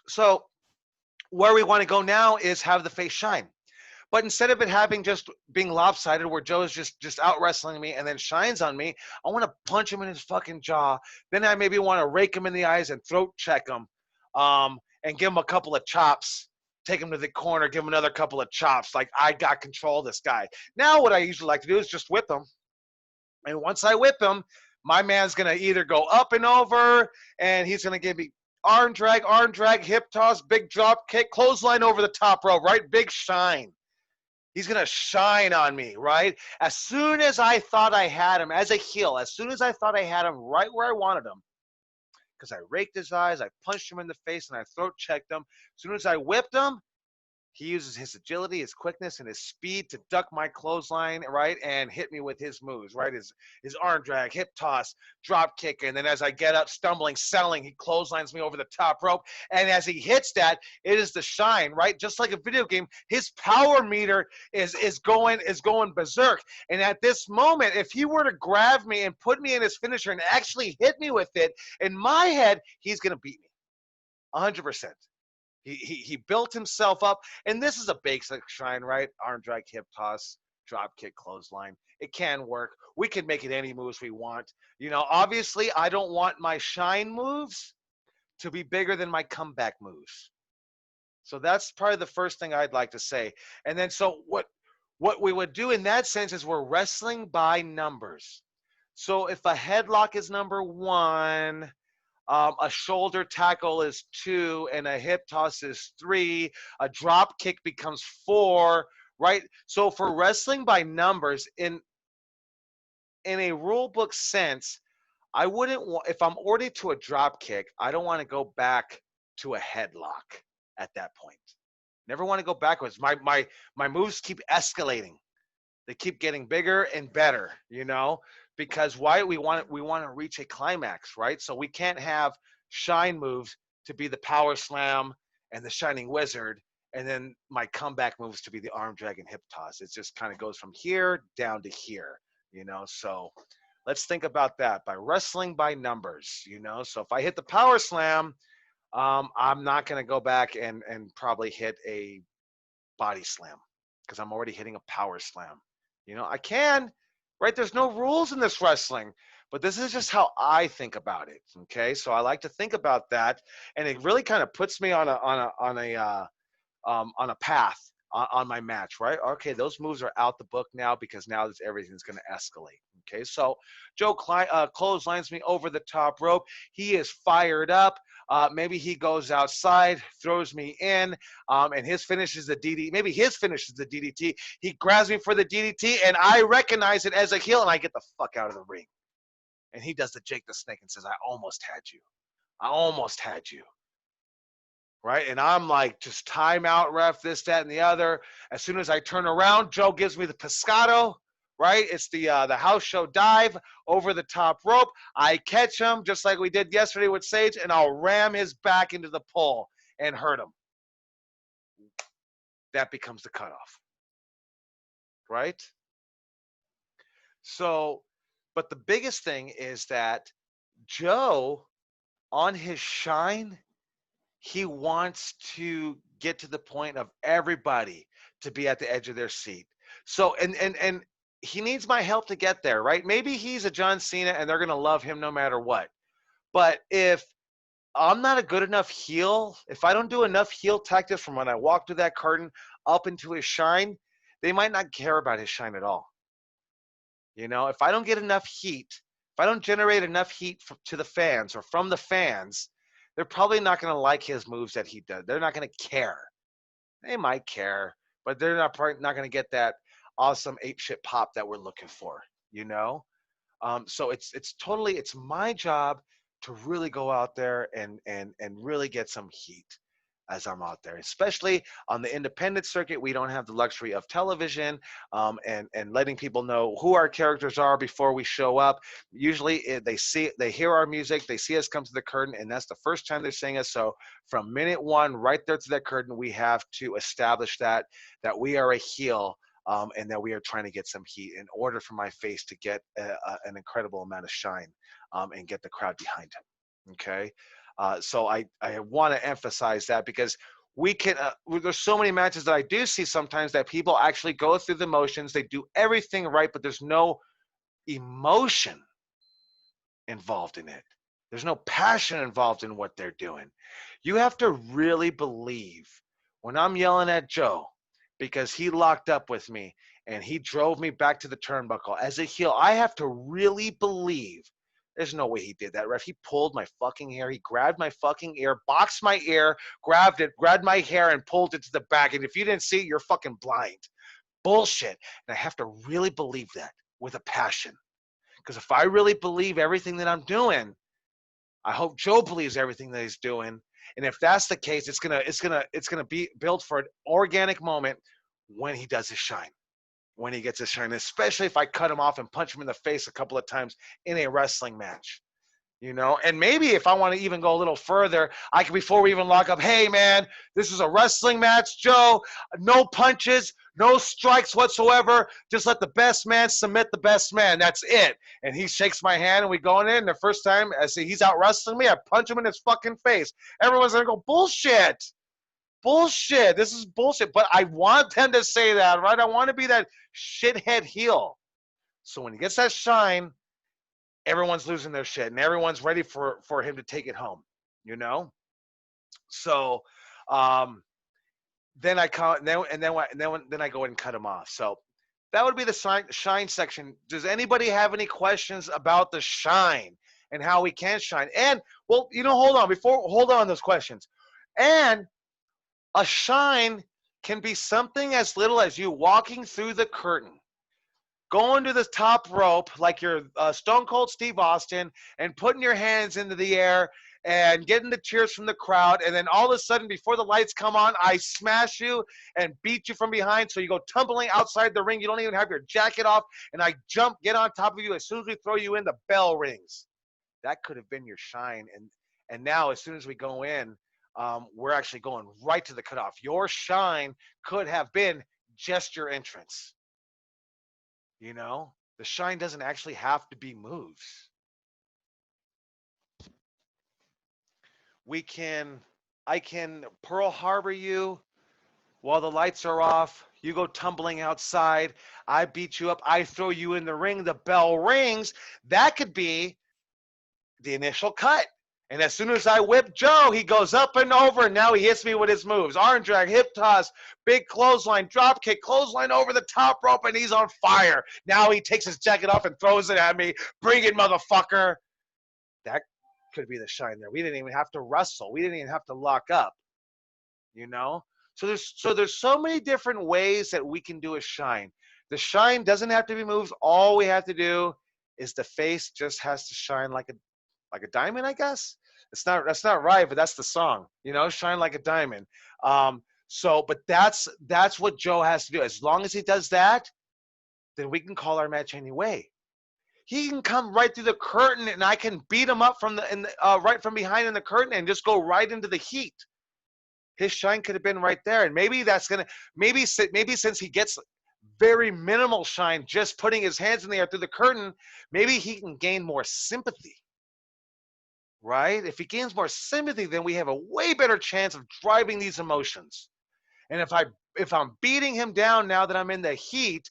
So where we want to go now is have the face shine. But instead of it having just being lopsided where Joe's just out wrestling me and then shines on me, I want to punch him in his fucking jaw. Then I maybe want to rake him in the eyes and throat check him, and give him a couple of chops. Take him to the corner, give him another couple of chops. Like, I got control of this guy. Now what I usually like to do is just whip him. And once I whip him, my man's going to either go up and over, and he's going to give me arm drag, hip toss, big drop kick, clothesline over the top rope, right? Big shine. He's going to shine on me, right? As soon as I thought I had him as a heel, as soon as I thought I had him right where I wanted him, because I raked his eyes, I punched him in the face, and I throat checked him. As soon as I whipped him, he uses his agility, his quickness, and his speed to duck my clothesline, right, and hit me with his moves, right? His arm drag, hip toss, drop kick, and then as I get up, stumbling, selling, he clotheslines me over the top rope. And as he hits that, it is the shine, right? Just like a video game, his power meter is going berserk. And at this moment, if he were to grab me and put me in his finisher and actually hit me with it, in my head, he's going to beat me, 100%. He built himself up, and this is a basic shine, right? Arm drag, hip toss, drop kick, clothesline. It can work. We can make it any moves we want. You know, obviously, I don't want my shine moves to be bigger than my comeback moves. So that's probably the first thing I'd like to say. And then, so what we would do in that sense is we're wrestling by numbers. So if a headlock is number 1, a shoulder tackle is 2, and a hip toss is 3. A drop kick becomes 4, right? So for wrestling by numbers, in a rule book sense, I wouldn't want, if I'm already to a drop kick, I don't want to go back to a headlock at that point. Never want to go backwards. My moves keep escalating. They keep getting bigger and better, you know, because why we want to reach a climax, right? So we can't have shine moves to be the power slam and the shining wizard, and then my comeback moves to be the arm drag and hip toss. It just kind of goes from here down to here, you know. So let's think about that by wrestling by numbers, you know. So if I hit the power slam, I'm not going to go back and probably hit a body slam because I'm already hitting a power slam. You know, I can, right? There's no rules in this wrestling, but this is just how I think about it. Okay, so I like to think about that, and it really kind of puts me on a path on my match, right? Okay, those moves are out the book now because now everything's going to escalate. Okay, so Joe clotheslines me over the top rope. He is fired up. Maybe he goes outside, throws me in, and his finish is the DDT. Maybe his finish is the DDT. He grabs me for the DDT, and I recognize it as a heel, and I get the fuck out of the ring. And he does the Jake the Snake and says, I almost had you. I almost had you. Right? And I'm like, just time out, ref, this, that, and the other. As soon as I turn around, Joe gives me the pescado. Right? It's the house show dive over the top rope. I catch him just like we did yesterday with Sage, and I'll ram his back into the pole and hurt him. That becomes the cutoff. Right? So, but the biggest thing is that Joe, on his shine, he wants to get to the point of everybody to be at the edge of their seat. So, and he needs my help to get there, right? Maybe he's a John Cena and they're going to love him no matter what. But if I'm not a good enough heel, if I don't do enough heel tactics from when I walk through that curtain up into his shine, they might not care about his shine at all. You know, if I don't get enough heat, if I don't generate enough heat to the fans or from the fans, they're probably not going to like his moves that he does. They're not going to care. They might care, but they're not going to get that awesome apeshit pop that we're looking for, you know? So it's my job to really go out there and really get some heat as I'm out there, especially on the independent circuit. We don't have the luxury of television and letting people know who our characters are before we show up. Usually they hear our music, they see us come to the curtain, and that's the first time they're seeing us. So from minute 1 right there to that curtain, we have to establish that we are a heel and that we are trying to get some heat in order for my face to get an incredible amount of shine and get the crowd behind him. Okay. So I want to emphasize that because we can, there's so many matches that I do see sometimes that people actually go through the motions. They do everything right, but there's no emotion involved in it. There's no passion involved in what they're doing. You have to really believe when I'm yelling at Joe because he locked up with me and he drove me back to the turnbuckle as a heel. I have to really believe There's no way he did that, ref. He pulled my fucking hair. He grabbed my fucking ear, boxed my ear, grabbed my hair, and pulled it to the back. And if you didn't see it, you're fucking blind. Bullshit. And I have to really believe that with a passion. Because if I really believe everything that I'm doing, I hope Joe believes everything that he's doing. And if that's the case, it's gonna be built for an organic moment when he does his shine. When he gets his shine, especially if I cut him off and punch him in the face a couple of times in a wrestling match. You know, and maybe if I want to even go a little further, I can, before we even lock up, hey man, this is a wrestling match, Joe. No punches, no strikes whatsoever. Just let the best man submit the best man. That's it. And he shakes my hand and we go in. And the first time I see he's out wrestling me, I punch him in his fucking face. Everyone's gonna go, bullshit. Bullshit. This is bullshit. But I want them to say that, right? I want to be that shithead heel. So when he gets that shine, everyone's losing their shit and everyone's ready for him to take it home, you know? So then I come then I go and cut him off. So that would be the shine section. Does anybody have any questions about the shine and how we can shine? And well, you know, hold on those questions. And a shine can be something as little as you walking through the curtain, going to the top rope like you're Stone Cold Steve Austin and putting your hands into the air and getting the cheers from the crowd. And then all of a sudden, before the lights come on, I smash you and beat you from behind. So you go tumbling outside the ring. You don't even have your jacket off. And I get on top of you. As soon as we throw you in, the bell rings. That could have been your shine. And now as soon as we go in, we're actually going right to the cutoff. Your shine could have been just your entrance. You know, the shine doesn't actually have to be moves. I can Pearl Harbor you while the lights are off. You go tumbling outside. I beat you up. I throw you in the ring. The bell rings. That could be the initial cut. And as soon as I whip Joe, he goes up and over, and now he hits me with his moves. Arm drag, hip toss, big clothesline, drop kick, clothesline over the top rope, and he's on fire. Now he takes his jacket off and throws it at me. Bring it, motherfucker. That could be the shine there. We didn't even have to wrestle. We didn't even have to lock up. You know? So there's so many different ways that we can do a shine. The shine doesn't have to be moves. All we have to do is the face just has to shine like a diamond, I guess. That's not right, but that's the song, you know, shine like a diamond. But that's what Joe has to do. As long as he does that, then we can call our match anyway. He can come right through the curtain, and I can beat him up right from behind in the curtain and just go right into the heat. His shine could have been right there, and maybe since he gets very minimal shine just putting his hands in the air through the curtain, maybe he can gain more sympathy. Right? If he gains more sympathy, then we have a way better chance of driving these emotions. And if I'm beating him down now that I'm in the heat,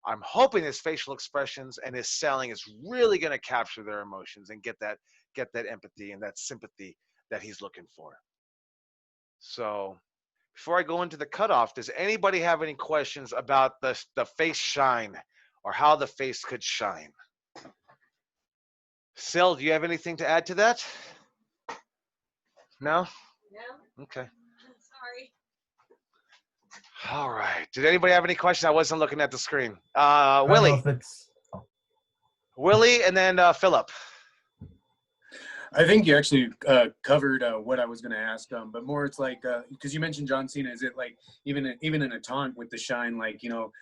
I'm hoping his facial expressions and his selling is really going to capture their emotions and get that empathy and that sympathy that he's looking for. So before I go into the cutoff, does anybody have any questions about the face shine or how the face could shine? Sil, do you have anything to add to that? No? No. Okay. Sorry. All right. Did anybody have any questions? I wasn't looking at the screen. I don't know Willie. if it's- Willie and then Philip. I think you actually covered what I was going to ask, but more it's like because you mentioned John Cena. Is it like even in a taunt with the shine, like, you know,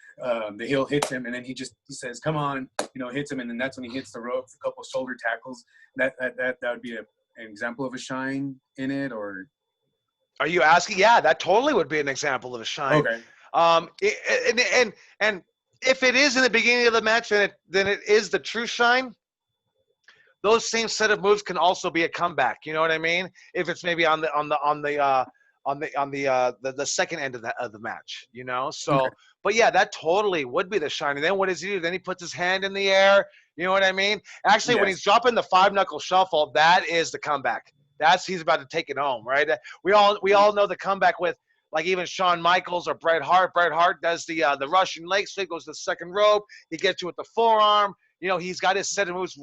the heel hits him and then he says, "Come on," you know, hits him, and then that's when he hits the ropes, a couple shoulder tackles. That would be an example of a shine in it, or? Are you asking? Yeah, that totally would be an example of a shine. Okay. And if it is in the beginning of the match, then it is the true shine. Those same set of moves can also be a comeback. You know what I mean? If it's maybe on the second end of the match, you know. So, Okay. But yeah, that totally would be the shine. And then what does he do? Then he puts his hand in the air. You know what I mean? Actually, when Yes. he's dropping the 5-knuckle shuffle, that is the comeback. He's about to take it home, right? We all know the comeback with, like, even Shawn Michaels or Bret Hart. Bret Hart does the Russian leg sweep, goes to the second rope. He gets you with the forearm. he's got his set of moves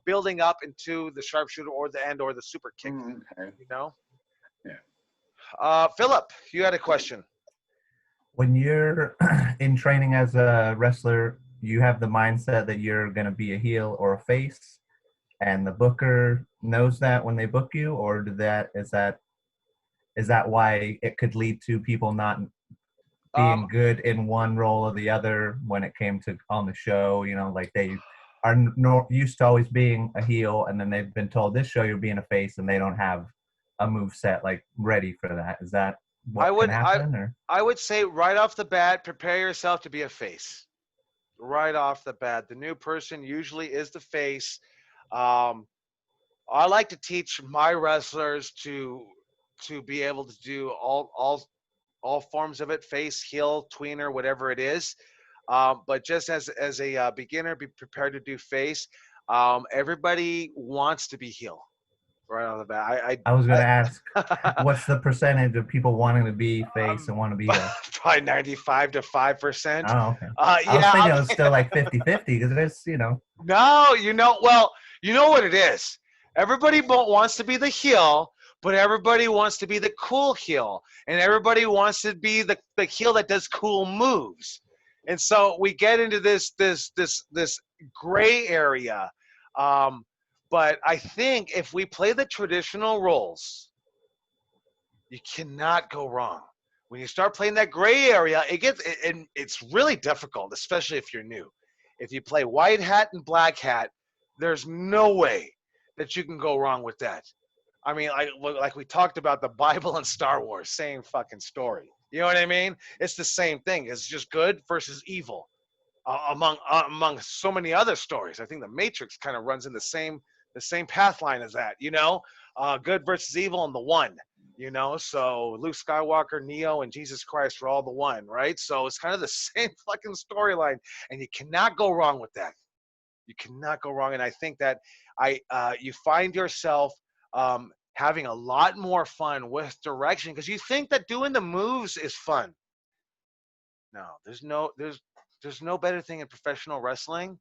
building up into the sharpshooter or the end or the super kick. Okay. Philip, you had a question. When you're in training as a wrestler, you have the mindset that you're going to be a heel or a face, and the booker knows that when they book you, or is that why it could lead to people not being good in one role or the other when it came to on the show? Like they are used to always being a heel, and then they've been told this show you're being a face, and they don't have a move set like ready for that. Is that what can happen? Or I would say right off the bat, prepare yourself to be a face. Right off the bat, the new person usually is the face. I like to teach my wrestlers to be able to do all forms of it: face, heel, tweener, whatever it is. But just as a beginner, be prepared to do face. Everybody wants to be heel right off the bat. I was going to ask, what's the percentage of people wanting to be face and want to be heel? Probably 95 to 5%. Oh, okay. Yeah, I was thinking it was still like 50-50 because there's, No, well, you know what it is. Everybody wants to be the heel, but everybody wants to be the cool heel, and everybody wants to be the heel that does cool moves. And so we get into this gray area. But I think if we play the traditional roles, you cannot go wrong. When you start playing that gray area, it's really difficult, especially if you're new. If you play white hat and black hat, there's no way that you can go wrong with that. I mean, like we talked about the Bible and Star Wars, same fucking story. You know what I mean? It's the same thing. It's just good versus evil among so many other stories. I think the Matrix kind of runs in the same path line as that. Good versus evil and the one. So Luke Skywalker, Neo, and Jesus Christ are all the one, right? So it's kind of the same fucking storyline, and you cannot go wrong with that. You cannot go wrong, and I think that you find yourself having a lot more fun with direction because you think that doing the moves is fun. No, there's no better thing in professional wrestling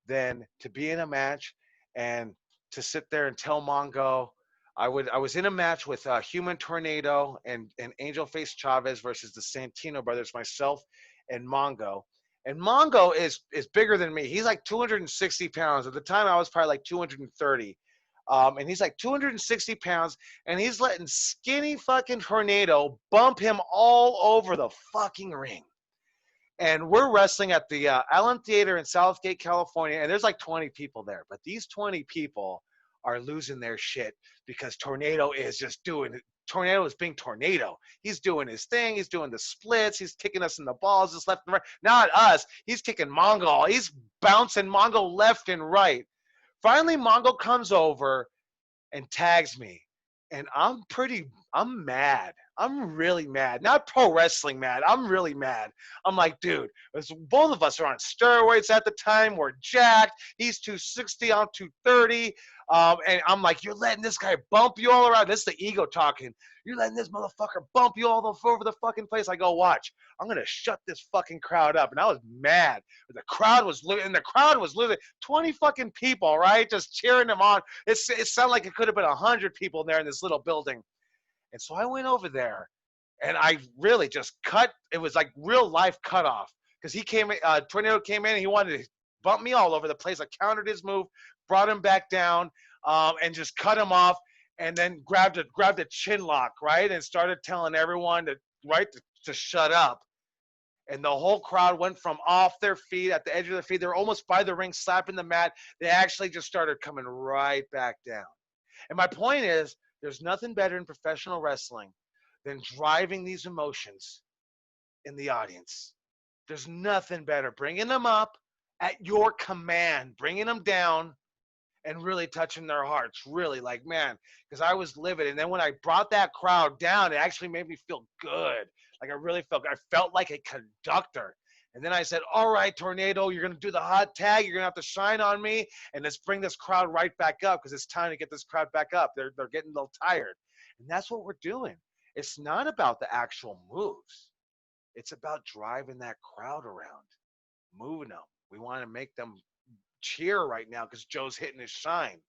than to be in a match and to sit there and tell Mongo. I was in a match with Human Tornado and Angel Face Chavez versus the Santino brothers, myself and Mongo. And Mongo is bigger than me. He's like 260 pounds. At the time, I was probably like 230. And he's like 260 pounds, and he's letting skinny fucking Tornado bump him all over the fucking ring. And we're wrestling at the Allen Theater in Southgate, California, and there's like 20 people there. But these 20 people are losing their shit because Tornado is just doing it. Tornado is being Tornado. He's doing his thing. He's doing the splits. He's kicking us in the balls, just left and right. Not us. He's kicking Mongo. He's bouncing Mongo left and right. Finally, Mongo comes over and tags me. And I'm mad. I'm really mad. Not pro wrestling mad. I'm really mad. I'm like, dude, both of us are on steroids at the time. We're jacked. He's 260, I'm 230. And I'm like, you're letting this guy bump you all around. This is the ego talking. You're letting this motherfucker bump you all over the fucking place. I go, watch. I'm going to shut this fucking crowd up. And I was mad. The crowd was losing. 20 fucking people, right? Just cheering him on. It sounded like it could have been 100 people there in this little building. And so I went over there, and I really just cut. It was like real life cutoff because Tornado came in, and he wanted to bump me all over the place. I countered his move, brought him back down, and just cut him off, and then grabbed a chin lock, right, and started telling everyone to shut up. And the whole crowd went from off their feet, at the edge of their feet. They were almost by the ring, slapping the mat. They actually just started coming right back down. And my point is, there's nothing better in professional wrestling than driving these emotions in the audience. There's nothing better. Bringing them up at your command, bringing them down, and really touching their hearts. Really, like, man, because I was livid. And then when I brought that crowd down, it actually made me feel good. Like I felt like a conductor. And then I said, all right, Tornado, you're going to do the hot tag. You're going to have to shine on me. And let's bring this crowd right back up because it's time to get this crowd back up. They're getting a little tired. And that's what we're doing. It's not about the actual moves. It's about driving that crowd around, moving them. We want to make them cheer right now because Joe's hitting his shine.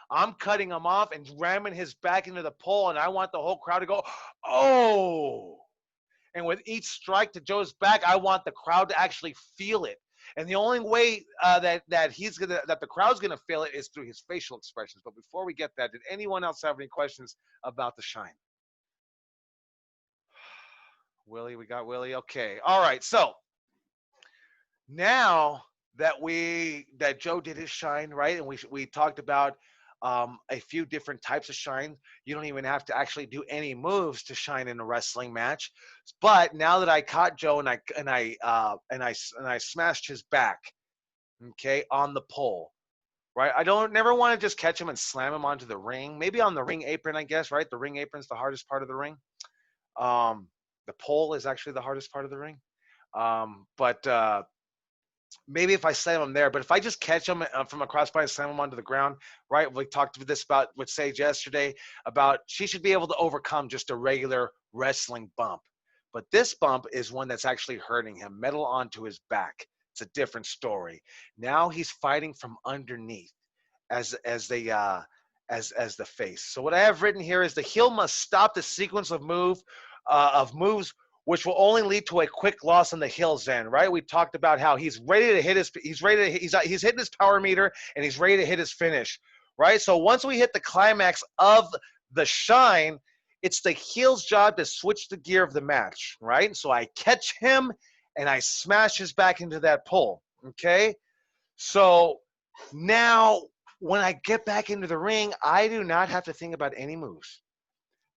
I'm cutting him off and ramming his back into the pole, and I want the whole crowd to go, oh. And with each strike to Joe's back, I want the crowd to actually feel it. And the only way that the crowd's gonna feel it is through his facial expressions. But before we get that, did anyone else have any questions about the shine? Willie, we got Willie. Okay, all right. So now that Joe did his shine, right, and we talked about a few different types of shine. You don't even have to actually do any moves to shine in a wrestling match. But now that I caught Joe and I smashed his back, okay, on the pole, right? I don't never want to just catch him and slam him onto the ring. Maybe on the ring apron, I guess, right? The ring apron's the hardest part of the ring. The pole is actually the hardest part of the ring. But maybe if I slam him there, but if I just catch him from a crossbody and slam him onto the ground, right? We talked about with Sage yesterday about she should be able to overcome just a regular wrestling bump. But this bump is one that's actually hurting him, metal onto his back. It's a different story. Now he's fighting from underneath as the face. So what I have written here is the heel must stop the sequence of moves which will only lead to a quick loss on the heel's end, right? We talked about how he's ready to hit he's hitting his power meter and he's ready to hit his finish, right? So once we hit the climax of the shine, it's the heel's job to switch the gear of the match, right? So I catch him and I smash his back into that pole, okay? So now when I get back into the ring, I do not have to think about any moves.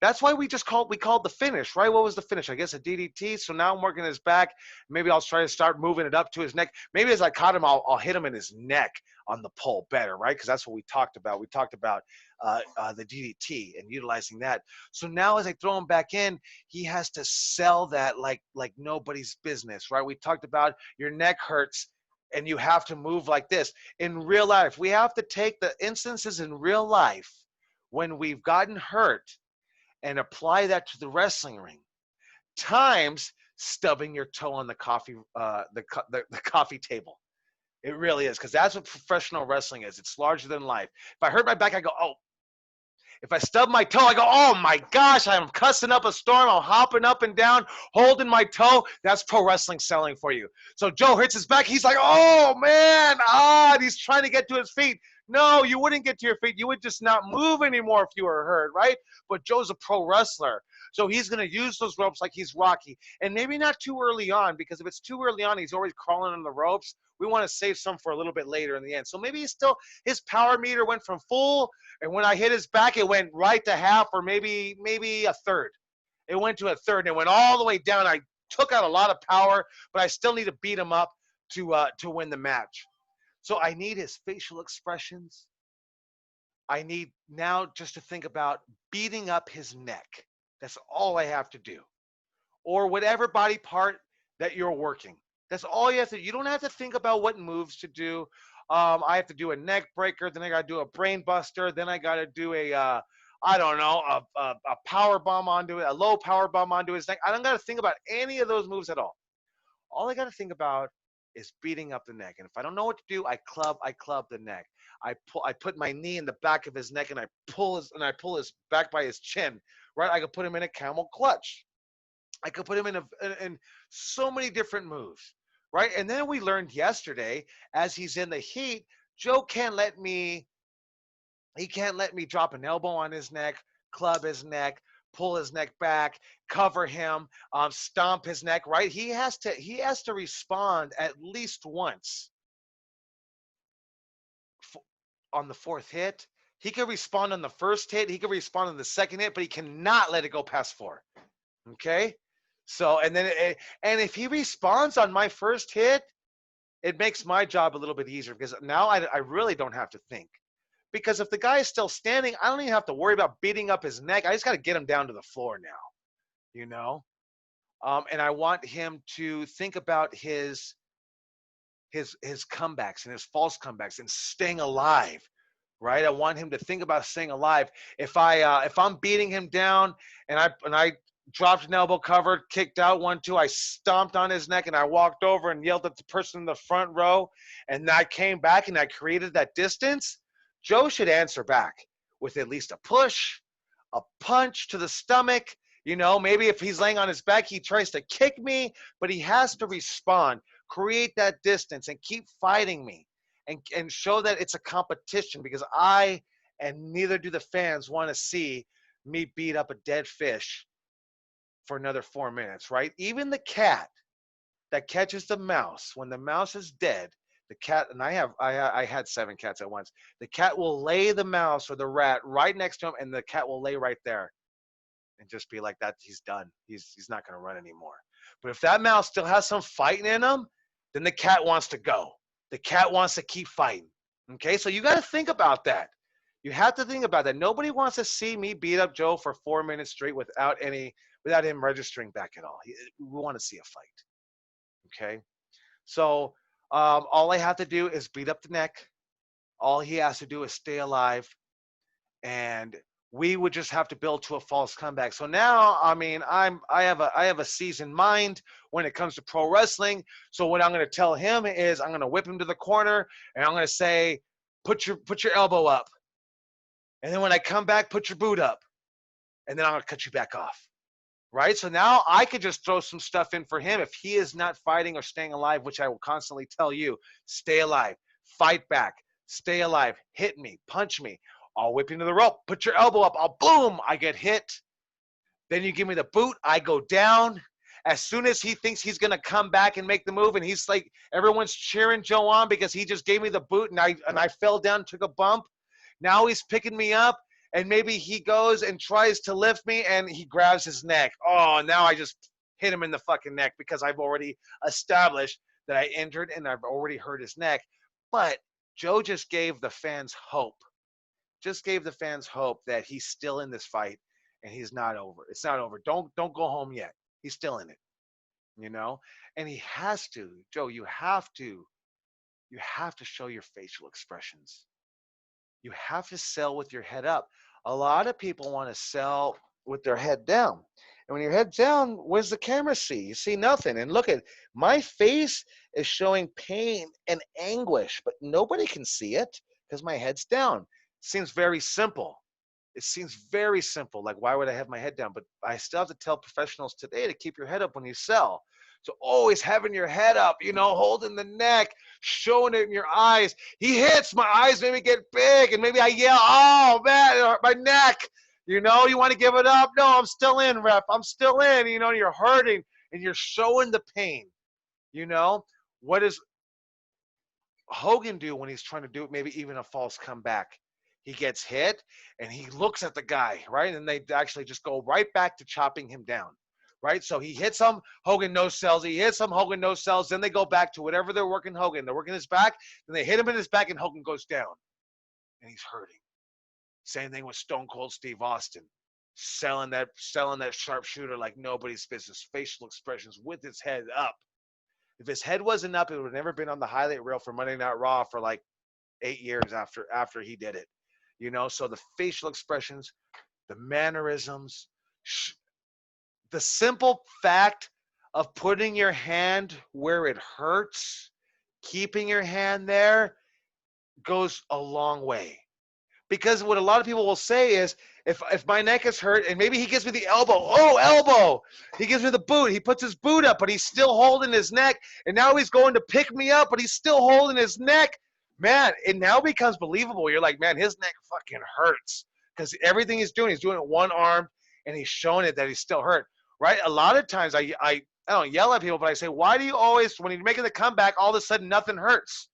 That's why we called the finish, right? What was the finish? I guess a DDT. So now I'm working his back. Maybe I'll try to start moving it up to his neck. Maybe as I caught him, I'll hit him in his neck on the pole better, right? Because that's what we talked about. We talked about the DDT and utilizing that. So now as I throw him back in, he has to sell that like nobody's business, right? We talked about your neck hurts and you have to move like this. In real life, we have to take the instances in real life when we've gotten hurt and apply that to the wrestling ring. Times stubbing your toe on the coffee table. It really is, because that's what professional wrestling is. It's larger than life. If I hurt my back, I go, oh. If I stub my toe, I go, oh my gosh, I'm cussing up a storm. I'm hopping up and down, holding my toe. That's pro wrestling selling for you. So Joe hits his back. He's like, oh man, and he's trying to get to his feet. No, you wouldn't get to your feet. You would just not move anymore if you were hurt, right? But Joe's a pro wrestler. So he's going to use those ropes like he's Rocky. And maybe not too early on, because if it's too early on, he's always crawling on the ropes. We want to save some for a little bit later in the end. So maybe his power meter went from full, and when I hit his back, it went right to half or maybe a third. It went to a third, and it went all the way down. I took out a lot of power, but I still need to beat him up to win the match. So I need his facial expressions. I need now just to think about beating up his neck. That's all I have to do. Or whatever body part that you're working. That's all you have to do. You don't have to think about what moves to do. I have to do a neck breaker. Then I got to do a brain buster. Then I got to do a power bomb onto it, a low power bomb onto his neck. I don't got to think about any of those moves at all. All I got to think about is beating up the neck. And if I don't know what to do, I club the neck. I put my knee in the back of his neck and I pull his back by his chin, right? I could put him in a camel clutch. I could put him in so many different moves, right? And then we learned yesterday, as he's in the heat, Joe can't let me drop an elbow on his neck, club his neck, pull his neck back, cover him, stomp his neck, right? He has to respond at least once on the fourth hit. He can respond on the first hit. He can respond on the second hit, but he cannot let it go past 4. Okay? So, and if he responds on my first hit, it makes my job a little bit easier because now I really don't have to think. Because if the guy is still standing, I don't even have to worry about beating up his neck. I just got to get him down to the floor now, you know? And I want him to think about his comebacks and his false comebacks and staying alive, right? I want him to think about staying alive. If I'm beating him down and I dropped an elbow covered, kicked out 1-2. I stomped on his neck and I walked over and yelled at the person in the front row. And I came back and I created that distance. Joe should answer back with at least a push, a punch to the stomach. You know, maybe if he's laying on his back, he tries to kick me, but he has to respond, create that distance, and keep fighting me and show that it's a competition, because I and neither do the fans want to see me beat up a dead fish for another 4 minutes, right? Even the cat that catches the mouse, when the mouse is dead, the cat, and I had 7 cats at once. The cat will lay the mouse or the rat right next to him, and the cat will lay right there and just be like that. He's done. He's not going to run anymore. But if that mouse still has some fighting in him, then the cat wants to go. The cat wants to keep fighting. Okay, so you got to think about that. You have to think about that. Nobody wants to see me beat up Joe for 4 minutes straight without him registering back at all. We want to see a fight. Okay, so all I have to do is beat up the neck. All he has to do is stay alive, and we would just have to build to a false comeback. So now, I mean, I have a seasoned mind when it comes to pro wrestling. So what I'm going to tell him is I'm going to whip him to the corner and I'm going to say, put your elbow up. And then when I come back, put your boot up. And then I'm going to cut you back off. Right? So now I could just throw some stuff in for him if he is not fighting or staying alive, which I will constantly tell you, stay alive, fight back, stay alive, hit me, punch me. I'll whip you to the rope. Put your elbow up. I'll boom. I get hit. Then you give me the boot. I go down. As soon as he thinks he's going to come back and make the move, and he's like, everyone's cheering Joe on because he just gave me the boot, and I fell down, took a bump. Now he's picking me up, and maybe he goes and tries to lift me, and he grabs his neck. Oh, now I just hit him in the fucking neck because I've already established that I injured and I've already hurt his neck. But Joe just gave the fans hope. Just gave the fans hope that he's still in this fight and he's not over. It's not over. Don't go home yet. He's still in it, you know? And he has to. Joe, you have to show your facial expressions. You have to sell with your head up. A lot of people want to sell with their head down. And when your head's down, where's the camera see? You see nothing. And look at my face is showing pain and anguish, but nobody can see it because my head's down. Seems very simple. It seems very simple. Like, why would I have my head down? But I still have to tell professionals today to keep your head up when you sell. So always having your head up, you know, holding the neck, showing it in your eyes. He hits, my eyes maybe get big, and maybe I yell, oh, man, my neck. You know, you want to give it up? No, I'm still in, ref. I'm still in. You know, you're hurting, and you're showing the pain. You know, what does Hogan do when he's trying to do maybe even a false comeback? He gets hit, and he looks at the guy, right? And they actually just go right back to chopping him down, right? So he hits him, Hogan no sells. He hits him, Hogan no sells. Then they go back to whatever they're working Hogan. They're working his back, then they hit him in his back, and Hogan goes down, and he's hurting. Same thing with Stone Cold Steve Austin, selling that sharpshooter like nobody's business. Facial expressions with his head up. If his head wasn't up, it would have never been on the highlight reel for Monday Night Raw for like 8 years after he did it. You know, so the facial expressions, the mannerisms, the simple fact of putting your hand where it hurts, keeping your hand there goes a long way. Because what a lot of people will say is, if my neck is hurt and maybe he gives me the elbow, oh, elbow, he gives me the boot, he puts his boot up, but he's still holding his neck, and now he's going to pick me up, but he's still holding his neck. Man, it now becomes believable. You're like, man, his neck fucking hurts because everything he's doing it one arm, and he's showing it that he's still hurt, right? A lot of times I don't yell at people, but I say, why do you always, when you're making the comeback, all of a sudden nothing hurts?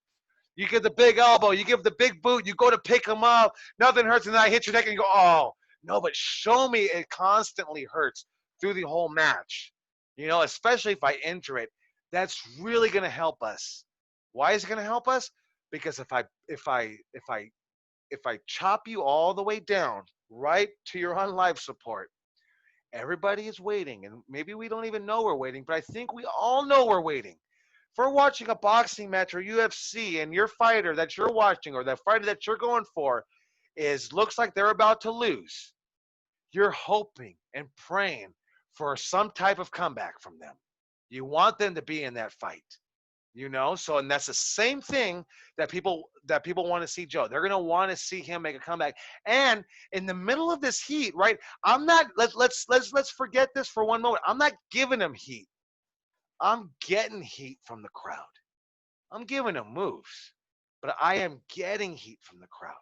You give the big elbow, you give the big boot, you go to pick him up, nothing hurts, and then I hit your neck and you go, oh, no, but show me it constantly hurts through the whole match. You know, especially if I injure it, that's really going to help us. Why is it going to help us? Because if I chop you all the way down right to your on life support, everybody is waiting, and maybe we don't even know we're waiting, but I think we all know we're waiting. If we're watching a boxing match or UFC, and your fighter that you're watching or the fighter that you're going for looks like they're about to lose, you're hoping and praying for some type of comeback from them. You want them to be in that fight. So, and that's the same thing that people want to see Joe. They're going to want to see him make a comeback. And in the middle of this heat, right? I'm not. Let's forget this for one moment. I'm not giving him heat. I'm getting heat from the crowd. I'm giving him moves, but I am getting heat from the crowd.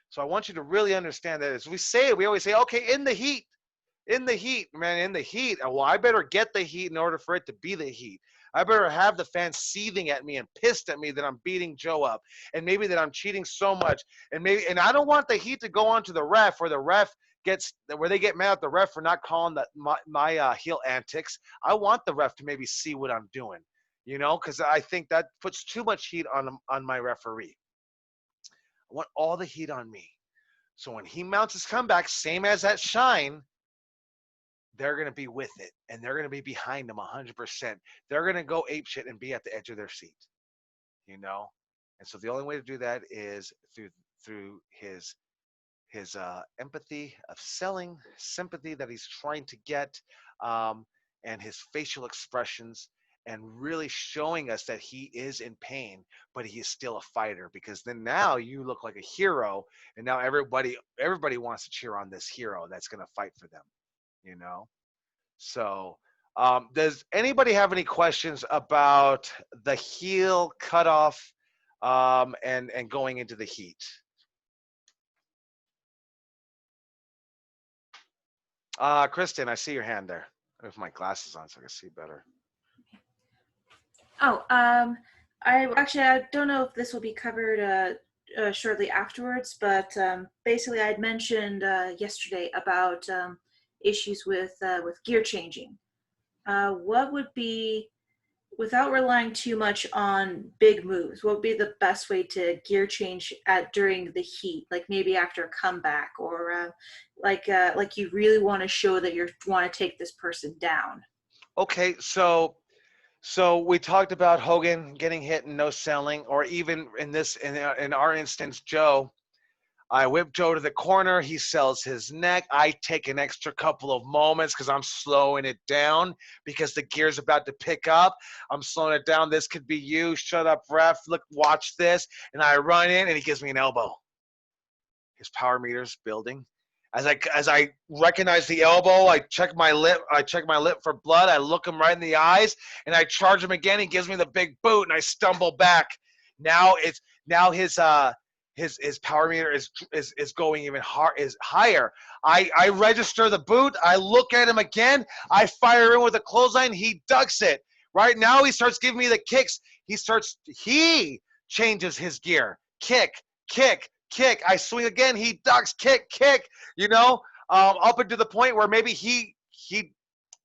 So I want you to really understand that as we always say, okay, in the heat, man, in the heat. Well, I better get the heat in order for it to be the heat. I better have the fans seething at me and pissed at me that I'm beating Joe up, and maybe that I'm cheating so much, and I don't want the heat to go on to the ref, where they get mad at the ref for not calling my heel antics. I want the ref to maybe see what I'm doing, because I think that puts too much heat on my referee. I want all the heat on me. So when he mounts his comeback, same as that shine, they're going to be with it, and they're going to be behind him 100%. They're going to go apeshit and be at the edge of their seat, And so the only way to do that is through his empathy of selling, sympathy that he's trying to get, and his facial expressions, and really showing us that he is in pain, but he is still a fighter. Because then now you look like a hero, and now everybody wants to cheer on this hero that's going to fight for them. So does anybody have any questions about the heel cutoff and going into the heat? Kristen, I see your hand there. I have my glasses on so I can see better. Oh, I don't know if this will be covered shortly afterwards, but basically I'd mentioned yesterday about issues with gear changing. What would be, without relying too much on big moves, what would be the best way to gear change during the heat, like maybe after a comeback, or like you really want to show that you want to take this person down? Okay, so we talked about Hogan getting hit and no selling, or even in our instance, Joe. I whip Joe to the corner. He sells his neck. I take an extra couple of moments because I'm slowing it down because the gear's about to pick up. I'm slowing it down. This could be you. Shut up, ref. Look, watch this. And I run in, and he gives me an elbow. His power meter's building. As I recognize the elbow, I check my lip. For blood. I look him right in the eyes, and I charge him again. He gives me the big boot, and I stumble back. Now his power meter is going even higher. I register the boot. I look at him again. I fire in with a clothesline. He ducks it. Right now he starts giving me the kicks. He changes his gear. Kick, kick, kick. I swing again. He ducks. Kick, kick. Up into the point where maybe he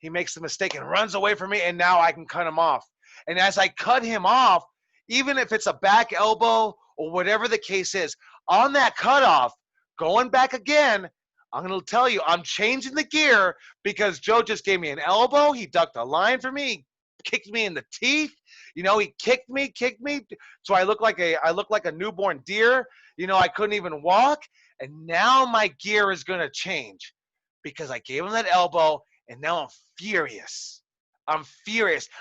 makes the mistake and runs away from me, and now I can cut him off. And as I cut him off, even if it's a back elbow or whatever the case is, on that cutoff, going back again, I'm going to tell you, I'm changing the gear because Joe just gave me an elbow. He ducked a line for me. He kicked me in the teeth. He kicked me. So I look like a newborn deer. I couldn't even walk. And now my gear is going to change because I gave him that elbow, and now I'm furious. I'm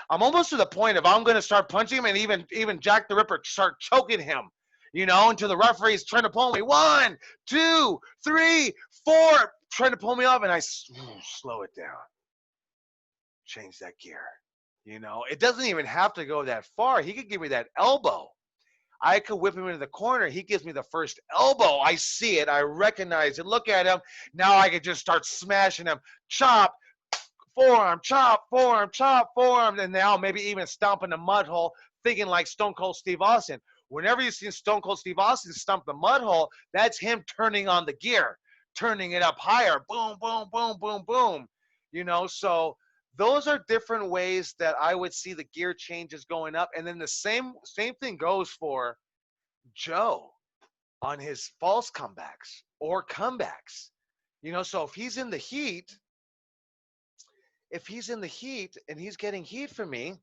almost to the point of I'm going to start punching him, and even Jack the Ripper start choking him, until the referee's trying to pull me. 1, 2, 3, 4, trying to pull me off, and I slow it down. Change that gear. It doesn't even have to go that far. He could give me that elbow. I could whip him into the corner. He gives me the first elbow. I see it. I recognize it. Look at him. Now I could just start smashing him. Chop, forearm, chop, forearm, chop, forearm. And now maybe even stomping the mud hole, thinking like Stone Cold Steve Austin. Whenever you see Stone Cold Steve Austin stomp the mud hole, that's him turning on the gear, turning it up higher. Boom, boom, boom, boom, boom. So those are different ways that I would see the gear changes going up. And then the same thing goes for Joe on his false comebacks or comebacks. So if he's in the heat and he's getting heat from me,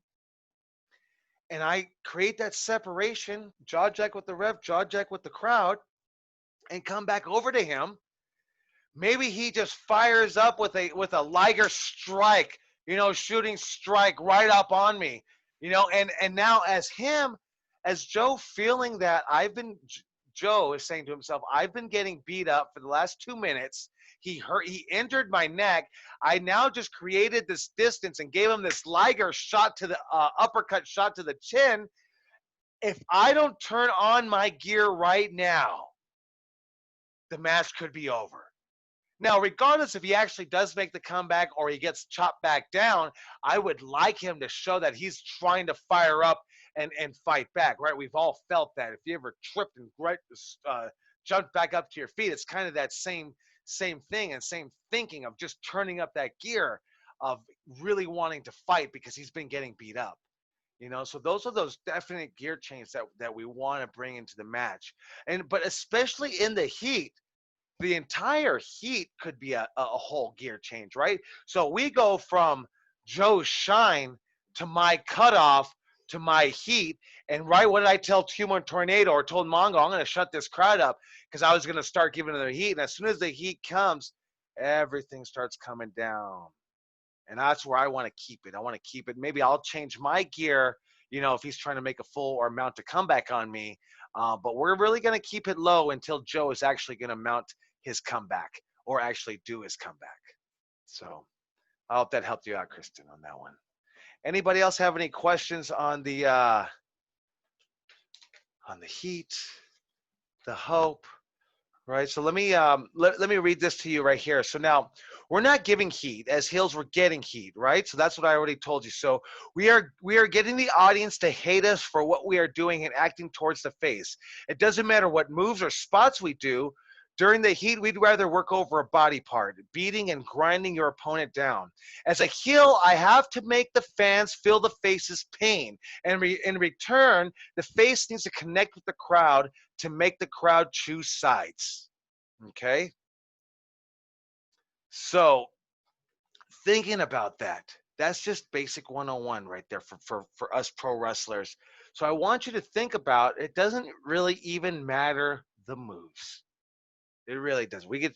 and I create that separation, jaw jack with the ref, jaw jack with the crowd, and come back over to him, maybe he just fires up with a Liger strike, shooting strike right up on me, and now as Joe feeling that Joe is saying to himself, I've been getting beat up for the last 2 minutes. He injured my neck. I now just created this distance and gave him this Liger shot to the uppercut shot to the chin. If I don't turn on my gear right now, the match could be over. Now, regardless if he actually does make the comeback or he gets chopped back down, I would like him to show that he's trying to fire up and fight back, right? We've all felt that. If you ever tripped and jumped back up to your feet, it's kind of that same thing and same thinking of just turning up that gear of really wanting to fight because he's been getting beat up. So those are those definite gear changes that we want to bring into the match. But especially in the heat, the entire heat could be a whole gear change, right? So we go from Joe's shine to my cutoff to my heat. And right, what did I tell Tumor and Tornado or told Mongo? I'm going to shut this crowd up because I was going to start giving them the heat. And as soon as the heat comes, everything starts coming down. And that's where I want to keep it. I want to keep it. Maybe I'll change my gear, if he's trying to make a full or mount a comeback on me. But we're really going to keep it low until Joe is actually going to mount his comeback or actually do his comeback. So I hope that helped you out, Kristen, on that one. Anybody else have any questions on the heat, the hope? Right, so let me let me read this to you right here. So now we're not giving heat. As heels, we're getting heat, right? So that's what I already told you. So we are getting the audience to hate us for what we are doing and acting towards the face. It doesn't matter what moves or spots we do. During the heat, we'd rather work over a body part, beating and grinding your opponent down. As a heel, I have to make the fans feel the face's pain. And in return, the face needs to connect with the crowd to make the crowd choose sides. Okay? So, thinking about that, that's just basic 101 right there for us pro wrestlers. So I want you to think about, it doesn't really even matter the moves. It really does. We can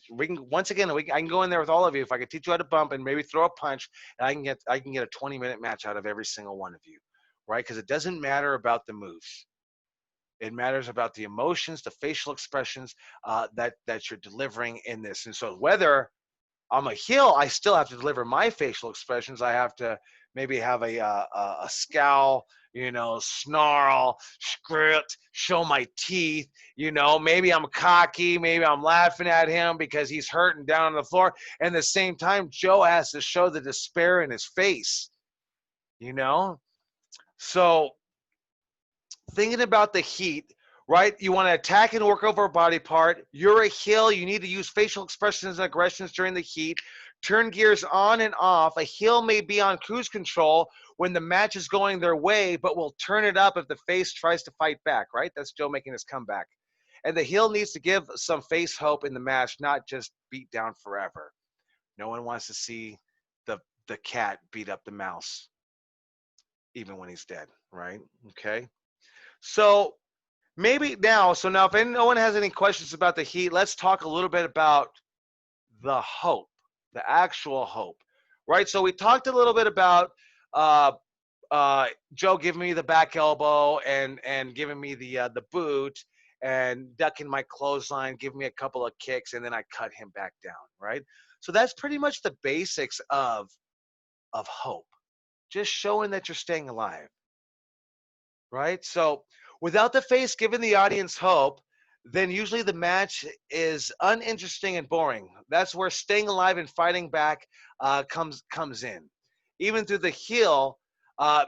once again, I can go in there with all of you. If I could teach you how to bump and maybe throw a punch, and I can get a 20-minute match out of every single one of you, right? Because it doesn't matter about the moves. It matters about the emotions, the facial expressions that you're delivering in this. And so whether I'm a heel, I still have to deliver my facial expressions. I have to maybe have a scowl, snarl, script, show my teeth, maybe I'm cocky, maybe I'm laughing at him because he's hurting down on the floor. And at the same time, Joe has to show the despair in his face, So thinking about the heat, right? You want to attack and work over a body part. You're a heel. You need to use facial expressions and aggressions during the heat. Turn gears on and off. A heel may be on cruise control when the match is going their way, but will turn it up if the face tries to fight back, right? That's Joe making his comeback. And the heel needs to give some face hope in the match, not just beat down forever. No one wants to see the cat beat up the mouse, even when he's dead, right? Okay. So now if no one has any questions about the heat, let's talk a little bit about the hope, the actual hope, right? So we talked a little bit about Joe giving me the back elbow and giving me the boot and ducking my clothesline, giving me a couple of kicks, and then I cut him back down, right? So that's pretty much the basics of hope, just showing that you're staying alive, right? So without the face giving the audience hope, then usually the match is uninteresting and boring. That's where staying alive and fighting back comes in. Even though the heel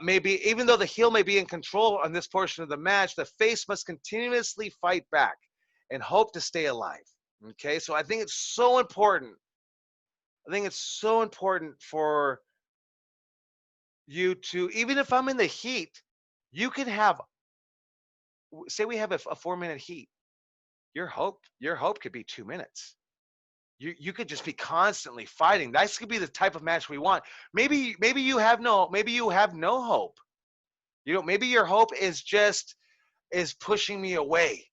may be in control on this portion of the match, the face must continuously fight back and hope to stay alive. Okay, so I think it's so important. I think it's so important for you to, even if I'm in the heat, you can have, say we have a 4-minute heat. Your hope could be 2 minutes. You could just be constantly fighting. That could be the type of match we want. Maybe you have no hope. Maybe your hope is pushing me away,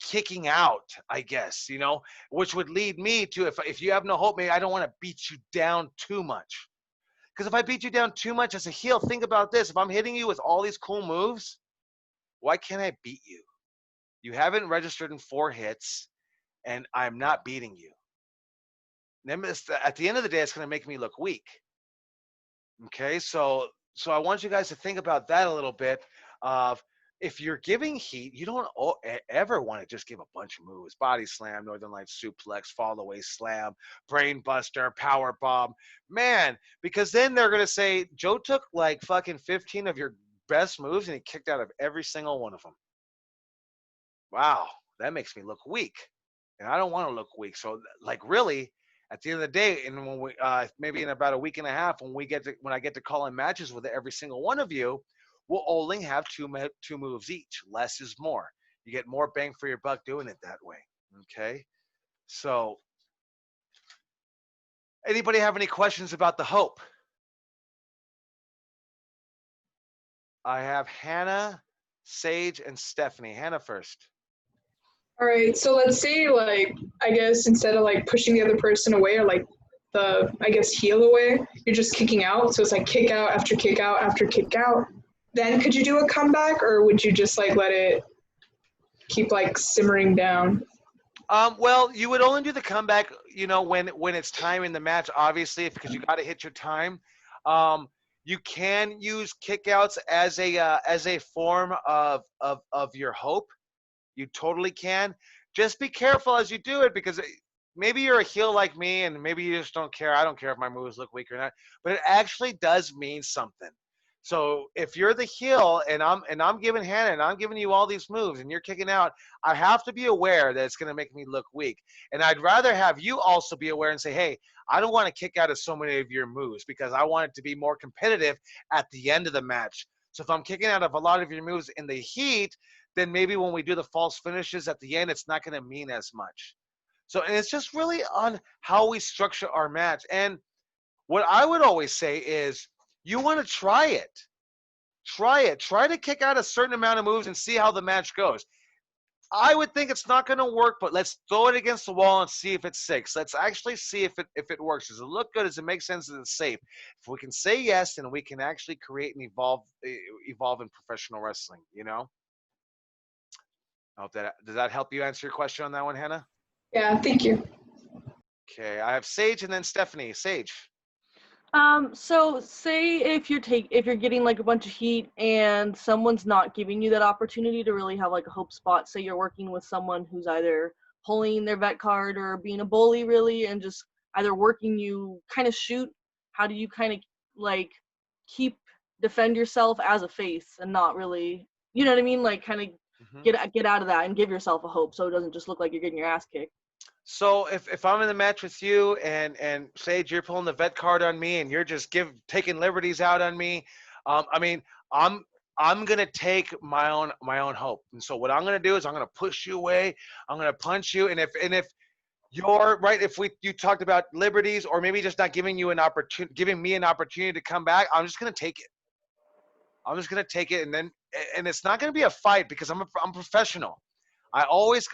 kicking out, I guess, which would lead me to, if you have no hope, maybe I don't want to beat you down too much. Because if I beat you down too much as a heel, think about this. If I'm hitting you with all these cool moves, why can't I beat you? You haven't registered in 4 hits, and I'm not beating you. Then at the end of the day, it's going to make me look weak. Okay, so I want you guys to think about that a little bit. Of if you're giving heat, you don't ever want to just give a bunch of moves: body slam, northern light suplex, fall away slam, brain buster, power bomb, man. Because then they're gonna say Joe took like fucking 15 of your best moves and he kicked out of every single one of them. Wow, that makes me look weak, and I don't want to look weak. So like really, at the end of the day, and when we maybe in about a week and a half, when I get to call in matches with every single one of you, we'll only have two moves each. Less is more. You get more bang for your buck doing it that way. Okay. So, anybody have any questions about the Hope? I have Hannah, Sage, and Stephanie. Hannah first. All right, so let's say, like, I guess instead of like pushing the other person away or like the, I guess, heel away, you're just kicking out. So it's like kick out after kick out after kick out. Then could you do a comeback, or would you just like let it keep like simmering down? Well, you would only do the comeback, when it's time in the match, obviously, because you got to hit your time. You can use kickouts as a form of your Hope. You totally can. Just be careful as you do it, because maybe you're a heel like me, and maybe you just don't care. I don't care if my moves look weak or not, but it actually does mean something. So if you're the heel and I'm giving Hannah and I'm giving you all these moves and you're kicking out, I have to be aware that it's going to make me look weak. And I'd rather have you also be aware and say, hey, I don't want to kick out of so many of your moves because I want it to be more competitive at the end of the match. So if I'm kicking out of a lot of your moves in the heat, then maybe when we do the false finishes at the end, it's not going to mean as much. So, and it's just really on how we structure our match. And what I would always say is, you want to try it. Try it. Try to kick out a certain amount of moves and see how the match goes. I would think it's not going to work, but let's throw it against the wall and see if it sticks. Let's actually see if it works. Does it look good? Does it make sense? Is it safe? If we can say yes, then we can actually create and evolve in professional wrestling. I hope does that help you answer your question on that one, Hannah? Yeah, thank you. Okay, I have Sage and then Stephanie. Sage. So say if you're getting like a bunch of heat and someone's not giving you that opportunity to really have like a Hope spot, say you're working with someone who's either pulling their vet card or being a bully really and just either working you kind of shoot, how do you kind of like defend yourself as a face and not really, you know what I mean? Like kind of get out of that and give yourself a Hope so it doesn't just look like you're getting your ass kicked. So if I'm in the match with you and Sage, you're pulling the vet card on me and you're just taking liberties out on me, I'm gonna take my own Hope. And so what I'm gonna do is I'm gonna push you away. I'm gonna punch you. And if you're right, if you talked about liberties or maybe just not giving me an opportunity to come back, I'm just gonna take it. I'm just gonna take it, and it's not gonna be a fight because I'm professional. I always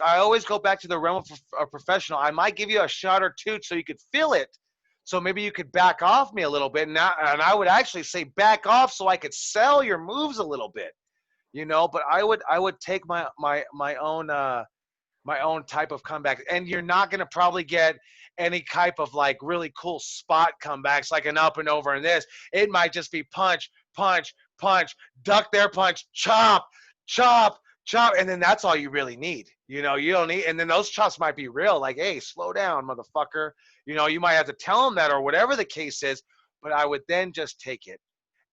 go back to the realm of a professional. I might give you a shot or two so you could feel it. So maybe you could back off me a little bit. And I would actually say back off so I could sell your moves a little bit, but I would take my own type of comeback. And you're not going to probably get any type of like really cool spot comebacks like an up and over in this. It might just be punch, punch, punch, duck their punch, chop, chop, chop, and then that's all you really need. You don't need, and then those chops might be real, like, hey, slow down, motherfucker. You might have to tell them that or whatever the case is, but I would then just take it.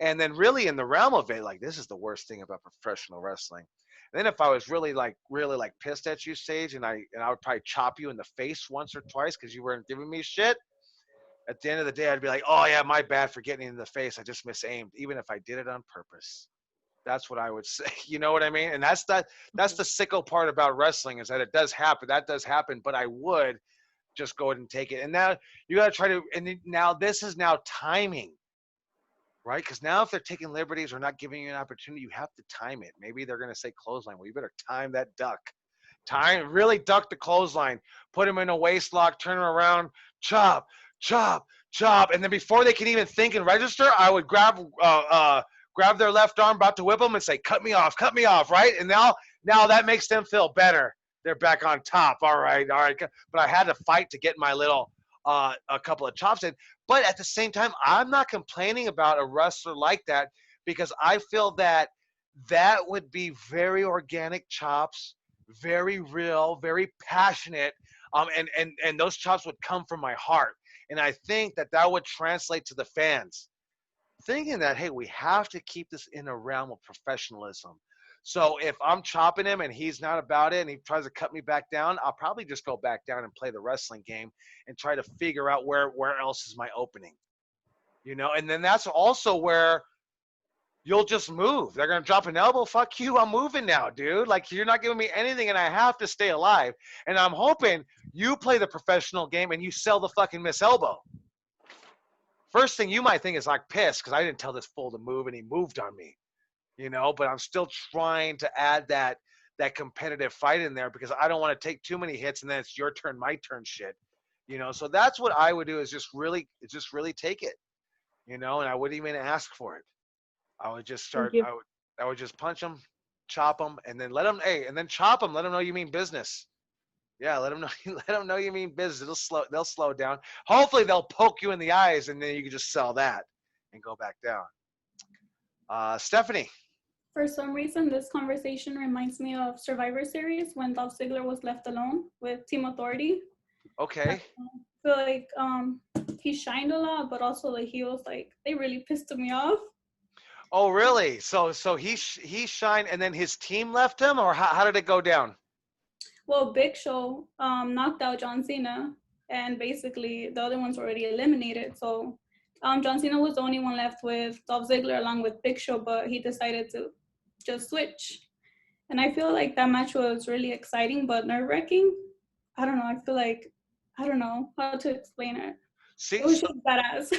And then really in the realm of it, like, this is the worst thing about professional wrestling. And then if I was really pissed at you, Sage, and I would probably chop you in the face once or twice because you weren't giving me shit, at the end of the day, I'd be like, oh yeah, my bad for getting in the face. I just misaimed, even if I did it on purpose. That's what I would say. You know what I mean? And that's the sicko part about wrestling is that it does happen. That does happen, but I would just go ahead and take it. And now you got to try to, and now this is now timing, right? Because now if they're taking liberties or not giving you an opportunity, you have to time it. Maybe they're going to say clothesline. Well, you better time that duck. Really duck the clothesline. Put him in a waist lock, turn him around, chop, chop, chop, and then before they can even think and register, I would grab their left arm, about to whip them, and say, cut me off, right? And now that makes them feel better. They're back on top. All right. But I had to fight to get my little a couple of chops in. But at the same time, I'm not complaining about a wrestler like that, because I feel that would be very organic chops, very real, very passionate, and those chops would come from my heart. And I think that would translate to the fans, thinking that, hey, we have to keep this in a realm of professionalism. So if I'm chopping him and he's not about it and he tries to cut me back down, I'll probably just go back down and play the wrestling game and try to figure out where else is my opening. And then that's also where you'll just move. They're going to drop an elbow. Fuck you. I'm moving now, dude. Like, you're not giving me anything and I have to stay alive. And I'm hoping you play the professional game and you sell the fucking miss elbow. First thing you might think is like pissed because I didn't tell this fool to move and he moved on me, but I'm still trying to add that competitive fight in there because I don't want to take too many hits and then it's your turn, my turn shit, so that's what I would do, is just really take it, and I wouldn't even ask for it. I would just start, I would just punch them, chop them, and then and then chop them, let them know you mean business. Yeah, let them know you mean business. They'll slow down. Hopefully they'll poke you in the eyes and then you can just sell that and go back down. Stephanie. For some reason, this conversation reminds me of Survivor Series when Dolph Ziggler was left alone with Team Authority. Okay. I feel like he shined a lot, but also the heels, they really pissed me off. Oh, really? So he shined and then his team left him, or how did it go down? Well, Big Show knocked out John Cena, and basically the other ones were already eliminated. So John Cena was the only one left with Dolph Ziggler along with Big Show, but he decided to just switch. And I feel like that match was really exciting, but nerve-wracking. I don't know. I feel like, I don't know how to explain it. See, it was just badass.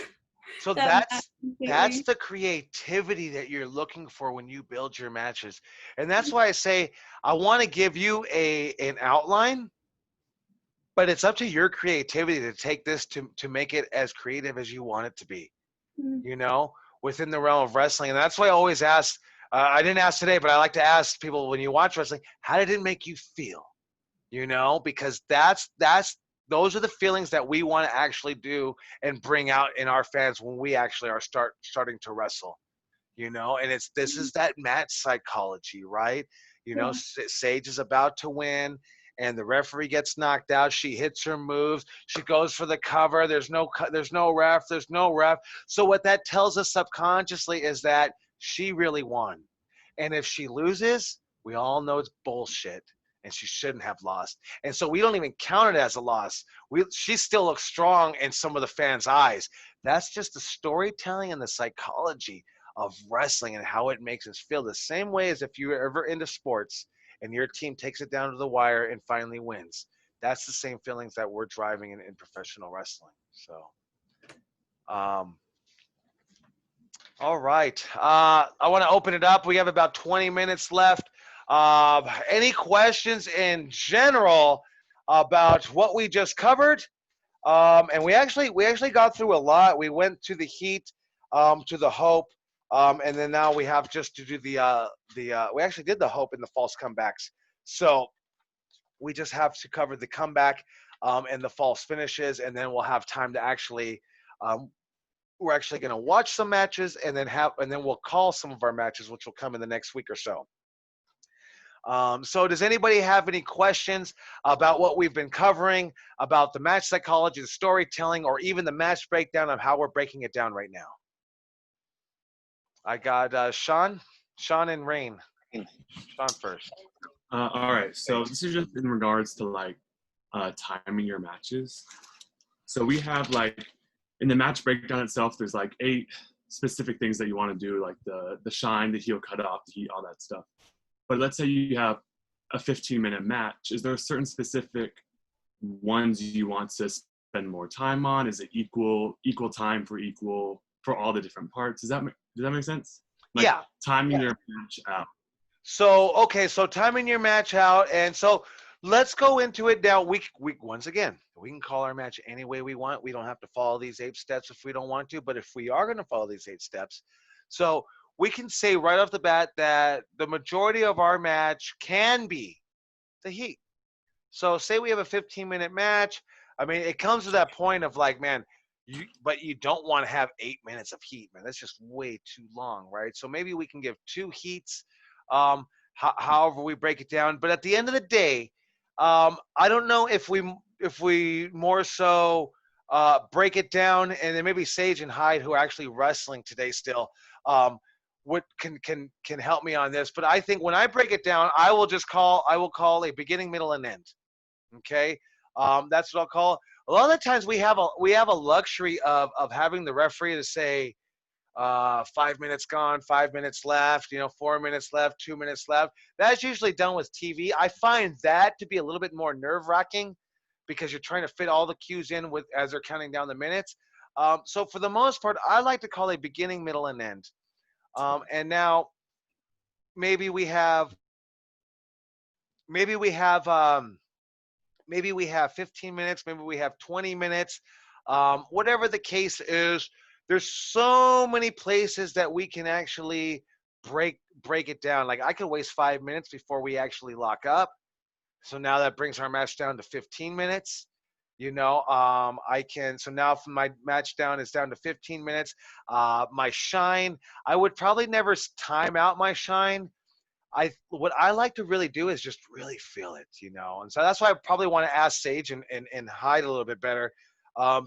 So that's the creativity that you're looking for when you build your matches. And that's why I say I want to give you an outline, but it's up to your creativity to take this to make it as creative as you want it to be, within the realm of wrestling. And that's why I always ask, I didn't ask today, but I like to ask people when you watch wrestling, how did it make you feel? Because those are the feelings that we want to actually do and bring out in our fans when we actually are starting to wrestle, and this is that match psychology, right? Sage is about to win and the referee gets knocked out. She hits her moves. She goes for the cover. There's no ref. So what that tells us subconsciously is that she really won. And if she loses, we all know it's bullshit. And she shouldn't have lost. And so we don't even count it as a loss. She still looks strong in some of the fans' eyes. That's just the storytelling and the psychology of wrestling and how it makes us feel. The same way as if you're ever into sports and your team takes it down to the wire and finally wins. That's the same feelings that we're driving in professional wrestling. So, all right. I want to open it up. We have about 20 minutes left. Any questions in general about what we just covered? And we actually got through a lot. We went to the Heat, to the Hope, and then now we have just to do we actually did the Hope and the false comebacks. So we just have to cover the comeback and the false finishes, and then we'll have time to actually. We're actually going to watch some matches and then we'll call some of our matches, which will come in the next week or so. So does anybody have any questions about what we've been covering, about the match psychology, the storytelling, or even the match breakdown of how we're breaking it down right now? I got Sean and Rain. Sean first. All right. So this is just in regards to timing your matches. So we have in the match breakdown itself, there's 8 specific things that you want to do, like the shine, the heel cut off, the heat, all that stuff. But let's say you have a 15-minute match. Is there certain specific ones you want to spend more time on? Is it equal time for all the different parts? Does that make sense? Yeah. Timing your match out. So timing your match out, and so let's go into it now. We once again, we can call our match any way we want. We don't have to follow these 8 steps if we don't want to. But if we are going to follow these 8 steps, so we can say right off the bat that the majority of our match can be the heat. So say we have a 15-minute match. I mean, it comes to that point of like, man, but you don't want to have 8 minutes of heat, man. That's just way too long, right? So maybe we can give 2 heats, however we break it down. But at the end of the day, I don't know if we more so break it down, and then maybe Sage and Hyde, who are actually wrestling today still, what can help me on this. But I think when I break it down, I will call a beginning, middle, and end. Okay, that's what I'll call. A lot of the times we have a luxury of having the referee to say 5 minutes gone, 5 minutes left, 4 minutes left, 2 minutes left. That's usually done with TV. I find that to be a little bit more nerve-wracking because you're trying to fit all the cues in as they're counting down the minutes. So for the most part, I like to call a beginning, middle, and end. And now maybe we have 15 minutes, maybe we have 20 minutes, whatever the case is. There's so many places that we can actually break it down. Like I could waste 5 minutes before we actually lock up. So now that brings our match down to 15 minutes. So now from my match is down to 15 minutes. My shine, I would probably never time out my shine. What I like to really do is just really feel it, and so that's why I probably want to ask Sage and Hyde a little bit better,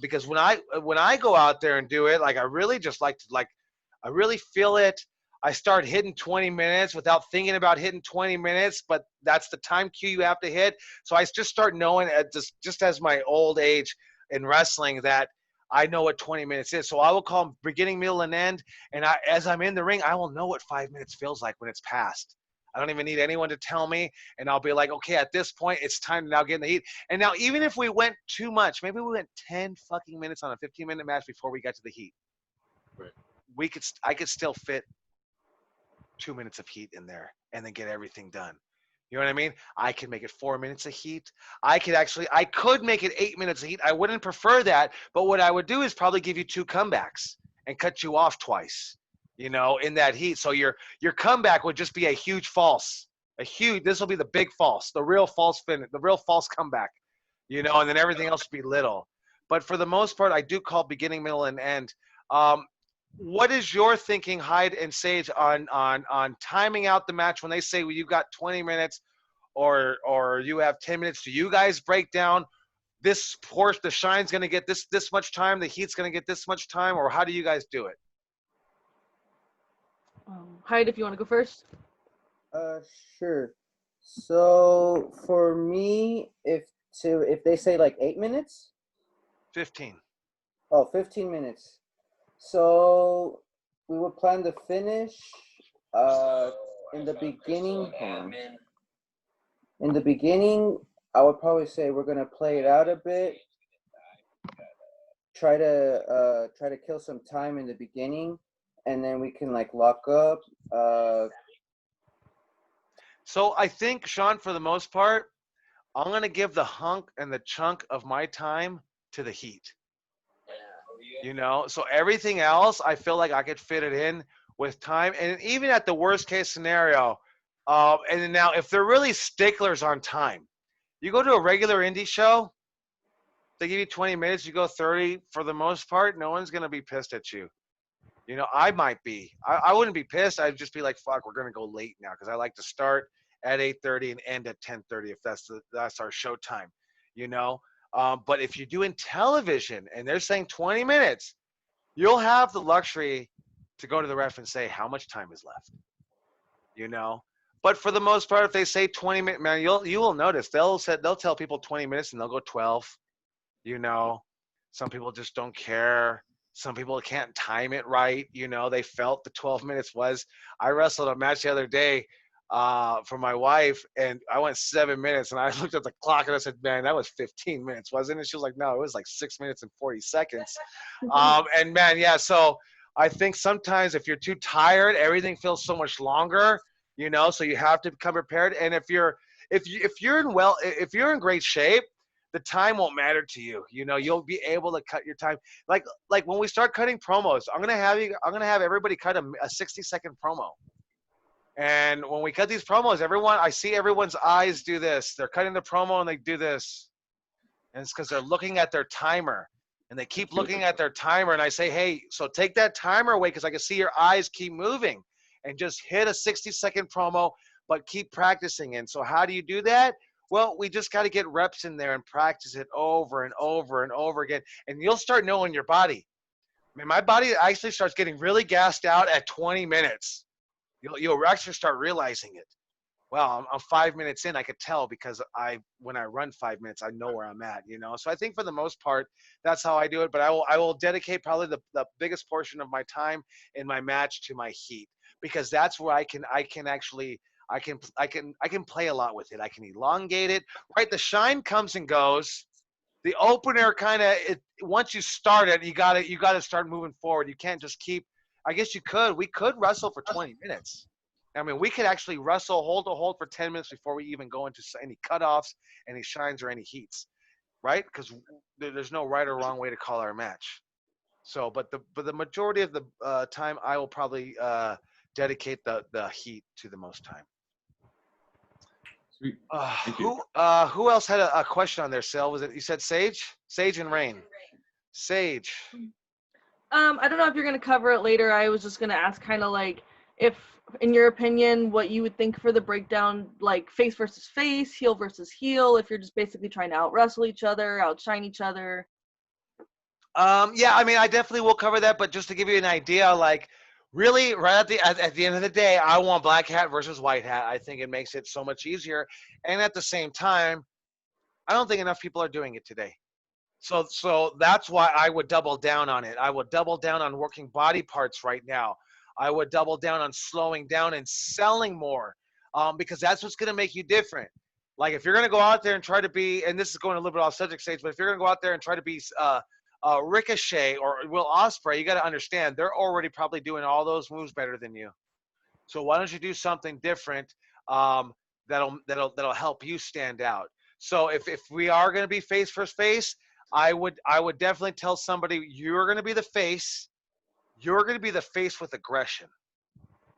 because when I go out there and do it, like I really just like to I really feel it. I start hitting 20 minutes without thinking about hitting 20 minutes, but that's the time cue you have to hit. So I just start knowing just as my old age in wrestling that I know what 20 minutes is. So I will call them beginning, middle, and end. And as I'm in the ring, I will know what 5 minutes feels like when it's passed. I don't even need anyone to tell me, and I'll be like, okay, at this point, it's time to now get in the heat. And now, even if we went too much, maybe we went 10 fucking minutes on a 15-minute match before we got to the heat. Right. I could still fit 2 minutes of heat in there and then get everything done. You know what I mean? I could make it 4 minutes of heat. I could make it 8 minutes of heat. I wouldn't prefer that, but what I would do is probably give you 2 comebacks and cut you off twice. In that heat. So your comeback would just be a huge false. This will be the big false, the real false finish, the real false comeback, and then everything else would be little. But for the most part, I do call beginning, middle, and end. What is your thinking, Hyde and Sage, on timing out the match when they say, well, you got 20 minutes or you have 10 minutes? Do you guys break down this portion, the shine's going to get this much time, the heat's going to get this much time, or how do you guys do it? Hyde, if you want to go first. Sure. So for me, if they say like 8 minutes, 15. Oh, 15 minutes. So we would plan to finish in the beginning. In the beginning, I would probably say we're gonna play it out a bit. Try to kill some time in the beginning, and then we can like lock up. So I think, Sean, for the most part, I'm gonna give the hunk and the chunk of my time to the heat. So everything else, I feel like I could fit it in with time, and even at the worst case scenario. And then now, if they're really sticklers on time, you go to a regular indie show, they give you 20 minutes, you go 30. For the most part, no one's gonna be pissed at you. I might be. I wouldn't be pissed. I'd just be like, fuck, we're gonna go late now because I like to start at 8:30 and end at 10:30 if that's our show time. But if you're doing television and they're saying 20 minutes, you'll have the luxury to go to the ref and say how much time is left. But for the most part, if they say 20 minutes, man, you will notice they'll tell people 20 minutes and they'll go 12. Some people just don't care. Some people can't time it right. They felt the 12 minutes was. I wrestled a match the other day for my wife, and I went 7 minutes, and I looked at the clock and I said, man, that was 15 minutes, wasn't it? She was like, no, it was like 6 minutes and 40 seconds. And man, yeah, so I think sometimes if you're too tired, everything feels so much longer, so you have to become prepared. And if you're if you're in great shape, the time won't matter to you. You'll be able to cut your time. Like when we start cutting promos, I'm gonna have everybody cut a 60-second promo. And when we cut these promos, I see everyone's eyes do this. They're cutting the promo and they do this. And it's because they're looking at their timer. And they keep looking at their timer. And I say, hey, so take that timer away because I can see your eyes keep moving. And just hit a 60-second promo, but keep practicing. And so how do you do that? Well, we just got to get reps in there and practice it over and over and over again. And you'll start knowing your body. I mean, my body actually starts getting really gassed out at 20 minutes. You'll actually start realizing it. Well, I'm 5 minutes in. I could tell because when I run 5 minutes, I know where I'm at. So I think for the most part, that's how I do it. But I will dedicate probably the biggest portion of my time in my match to my heat because that's where I can play a lot with it. I can elongate it. Right, the shine comes and goes. The opener once you start it, you gotta start moving forward. You can't just keep. I guess we could wrestle for 20 minutes. I mean, we could actually wrestle hold for 10 minutes before we even go into any cutoffs, any shines, or any heats, right? Because there's no right or wrong way to call our match. So, but the majority of the time, I will probably dedicate the heat to the most time. Sweet. Who else had a question on there, Sal? Was it you said Sage? Sage and Rain. Sage. I don't know if you're gonna cover it later. I was just gonna ask kind of like if, in your opinion, what you would think for the breakdown, like face versus face, heel versus heel, if you're just basically trying to out wrestle each other, outshine each other. Yeah, I mean, I definitely will cover that, but just to give you an idea, like really right at the end of the day, I want black hat versus white hat. I think it makes it so much easier. And at the same time, I don't think enough people are doing it today. So that's why I would double down on it. I would double down on working body parts right now. I would double down on slowing down and selling more because that's what's going to make you different. Like if you're going to go out there and try to be, and this is going a little bit off subject stage, but if you're going to go out there and try to be Ricochet or Will Ospreay, you got to understand they're already probably doing all those moves better than you. So why don't you do something different that'll help you stand out? So if we are going to be face versus face, I would definitely tell somebody you're going to be the face. You're going to be the face with aggression.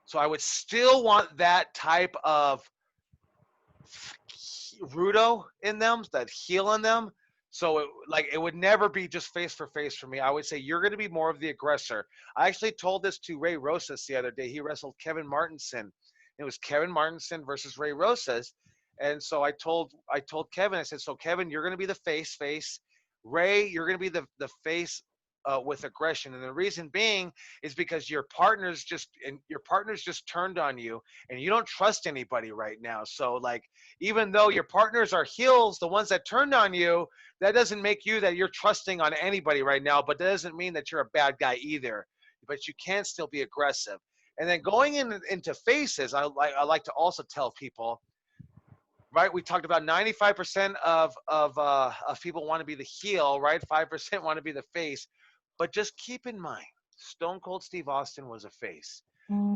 So I would still want that type of rudo in them, that heel in them. So it would never be just face for face for me. I would say you're going to be more of the aggressor. I actually told this to Ray Rosas the other day. He wrestled Kevin Martinson. It was Kevin Martinson versus Ray Rosas. And so I told Kevin, I said, so Kevin, you're going to be the face. Ray, you're going to be the face with aggression. And the reason being is because your partner's just turned on you and you don't trust anybody right now. So like, even though your partners are heels, the ones that turned on you, that doesn't make you that you're trusting on anybody right now, but that doesn't mean that you're a bad guy either, but you can still be aggressive. And then going into faces, I like to also tell people, right? We talked about 95% of people want to be the heel, right? 5% want to be the face. But just keep in mind, Stone Cold Steve Austin was a face.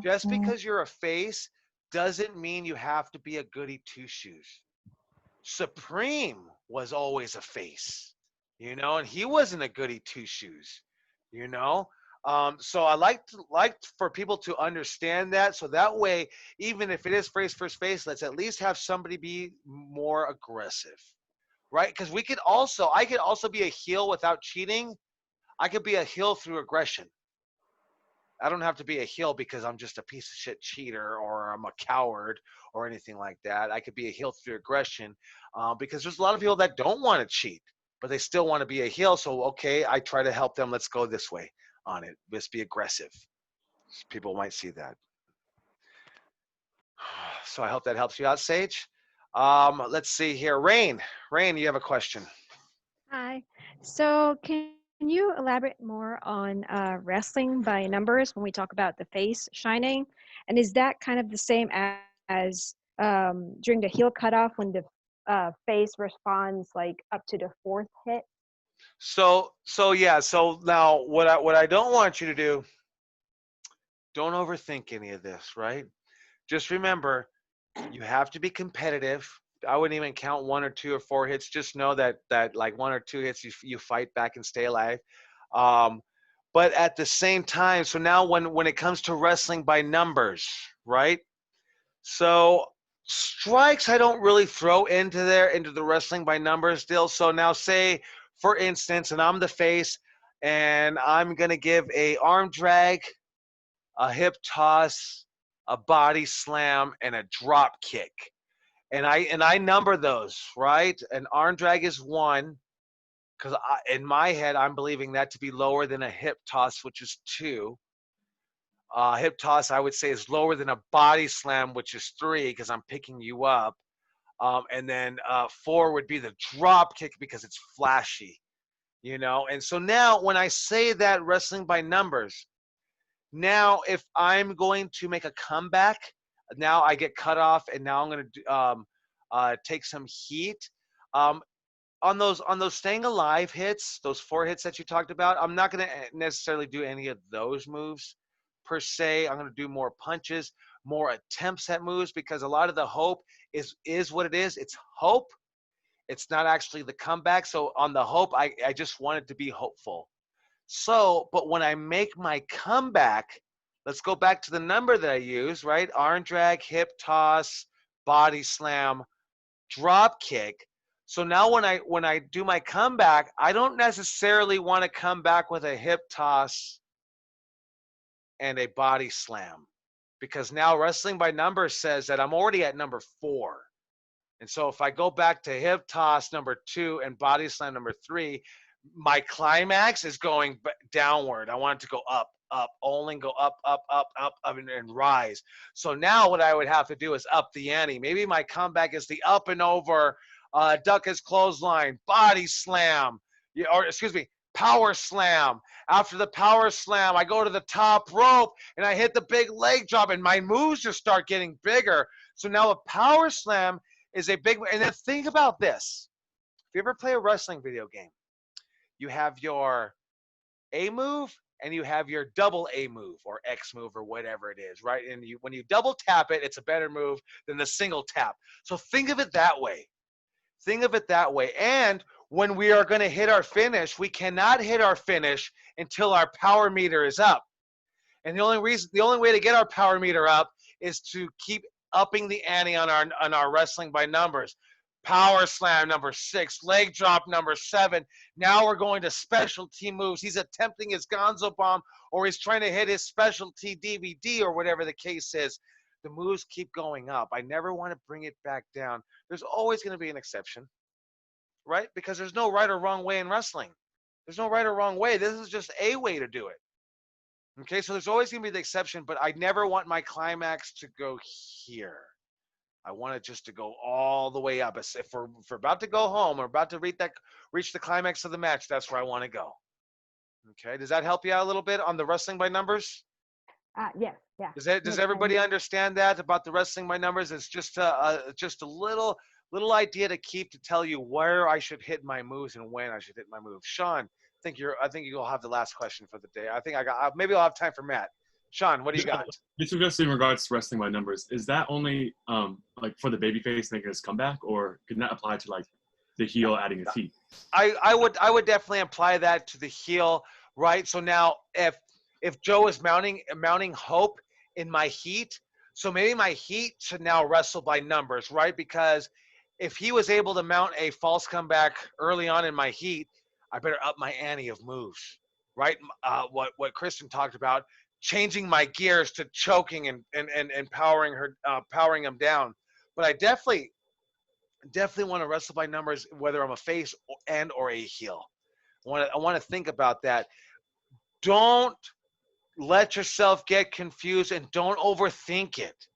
Just because you're a face doesn't mean you have to be a goody two-shoes. Supreme was always a face, and he wasn't a goody two-shoes, So I like for people to understand that. So that way, even if it is face versus face, let's at least have somebody be more aggressive, right? Because I could also be a heel without cheating. I could be a heel through aggression. I don't have to be a heel because I'm just a piece of shit cheater or I'm a coward or anything like that. I could be a heel through aggression because there's a lot of people that don't want to cheat, but they still want to be a heel. So, okay, I try to help them. Let's go this way on it. Let's be aggressive. People might see that. So I hope that helps you out, Sage. Let's see here. Rain, you have a question. Hi. So can you elaborate more on wrestling by numbers when we talk about the face shining? And is that kind of the same as during the heel cutoff when the face responds like up to the fourth hit? So yeah. So now what I don't want you to do, don't overthink any of this, right? Just remember, you have to be competitive, I wouldn't even count 1 or 2 or 4 hits. Just know that like 1 or 2 hits, you fight back and stay alive. Um, but at the same time, so now when it comes to wrestling by numbers, right? So strikes I don't really throw into the wrestling by numbers deal. So now say for instance, and I'm the face, and I'm gonna give a arm drag, a hip toss, a body slam, and a drop kick. And I number those, right? An arm drag is 1, because in my head I'm believing that to be lower than a hip toss, which is 2. Hip toss I would say is lower than a body slam, which is 3, because I'm picking you up. And then 4 would be the drop kick because it's flashy, you know. And so now when I say that wrestling by numbers, now if I'm going to make a comeback, now I get cut off, and now I'm going to take some heat. On those staying alive hits, those 4 hits that you talked about, I'm not going to necessarily do any of those moves per se. I'm going to do more punches, more attempts at moves, because a lot of the hope is what it is. It's hope. It's not actually the comeback. So on the hope, I just want it to be hopeful. So, but when I make my comeback, let's go back to the number that I use, right? Arm drag, hip toss, body slam, drop kick. So now when I do my comeback, I don't necessarily want to come back with a hip toss and a body slam, because now wrestling by numbers says that I'm already at number 4. And so if I go back to hip toss number 2 and body slam number 3, my climax is going downward. I want it to go up, up, only go up, up, up, up, up, and rise. So now what I would have to do is up the ante. Maybe my comeback is the up and over, duck his clothesline, body slam, or excuse me, power slam. After the power slam, I go to the top rope and I hit the big leg drop, and my moves just start getting bigger. So now a power slam is a big, and then think about this. If you ever play a wrestling video game, you have your A move and you have your double A move or X move or whatever it is, right? And when you double tap it, it's a better move than the single tap. So think of it that way. Think of it that way. And when we are going to hit our finish, we cannot hit our finish until our power meter is up. And the only way to get our power meter up is to keep upping the ante on our wrestling by numbers. Power slam number 6, leg drop number 7. Now we're going to specialty moves. He's attempting his Gonzo bomb, or he's trying to hit his specialty DVD, or whatever the case is. The moves keep going up. I never want to bring it back down. There's always going to be an exception, right? Because there's no right or wrong way in wrestling. There's no right or wrong way. This is just a way to do it. Okay, so there's always going to be the exception, but I never want my climax to go here. I want it just to go all the way up. If we're about to go home, or about to reach the climax of the match, that's where I want to go. Okay, does that help you out a little bit on the wrestling by numbers? Yeah. Does everybody understand that about the wrestling by numbers? It's just a little idea to keep to tell you where I should hit my moves and when I should hit my moves. Sean, I think you'll have the last question for the day. I think maybe I'll have time for Matt. Sean, what do you got? Just in regards to wrestling by numbers, is that only like for the babyface making his comeback, or can that apply to like the heel adding his heat? I would definitely apply that to the heel, right? So now if Joe is mounting hope in my heat, so maybe my heat should now wrestle by numbers, right? Because if he was able to mount a false comeback early on in my heat, I better up my ante of moves, right? What Kristen talked about, changing my gears to choking and powering him down. But I definitely want to wrestle by numbers, whether I'm a face or a heel. I want to think about that. Don't let yourself get confused, and don't overthink it.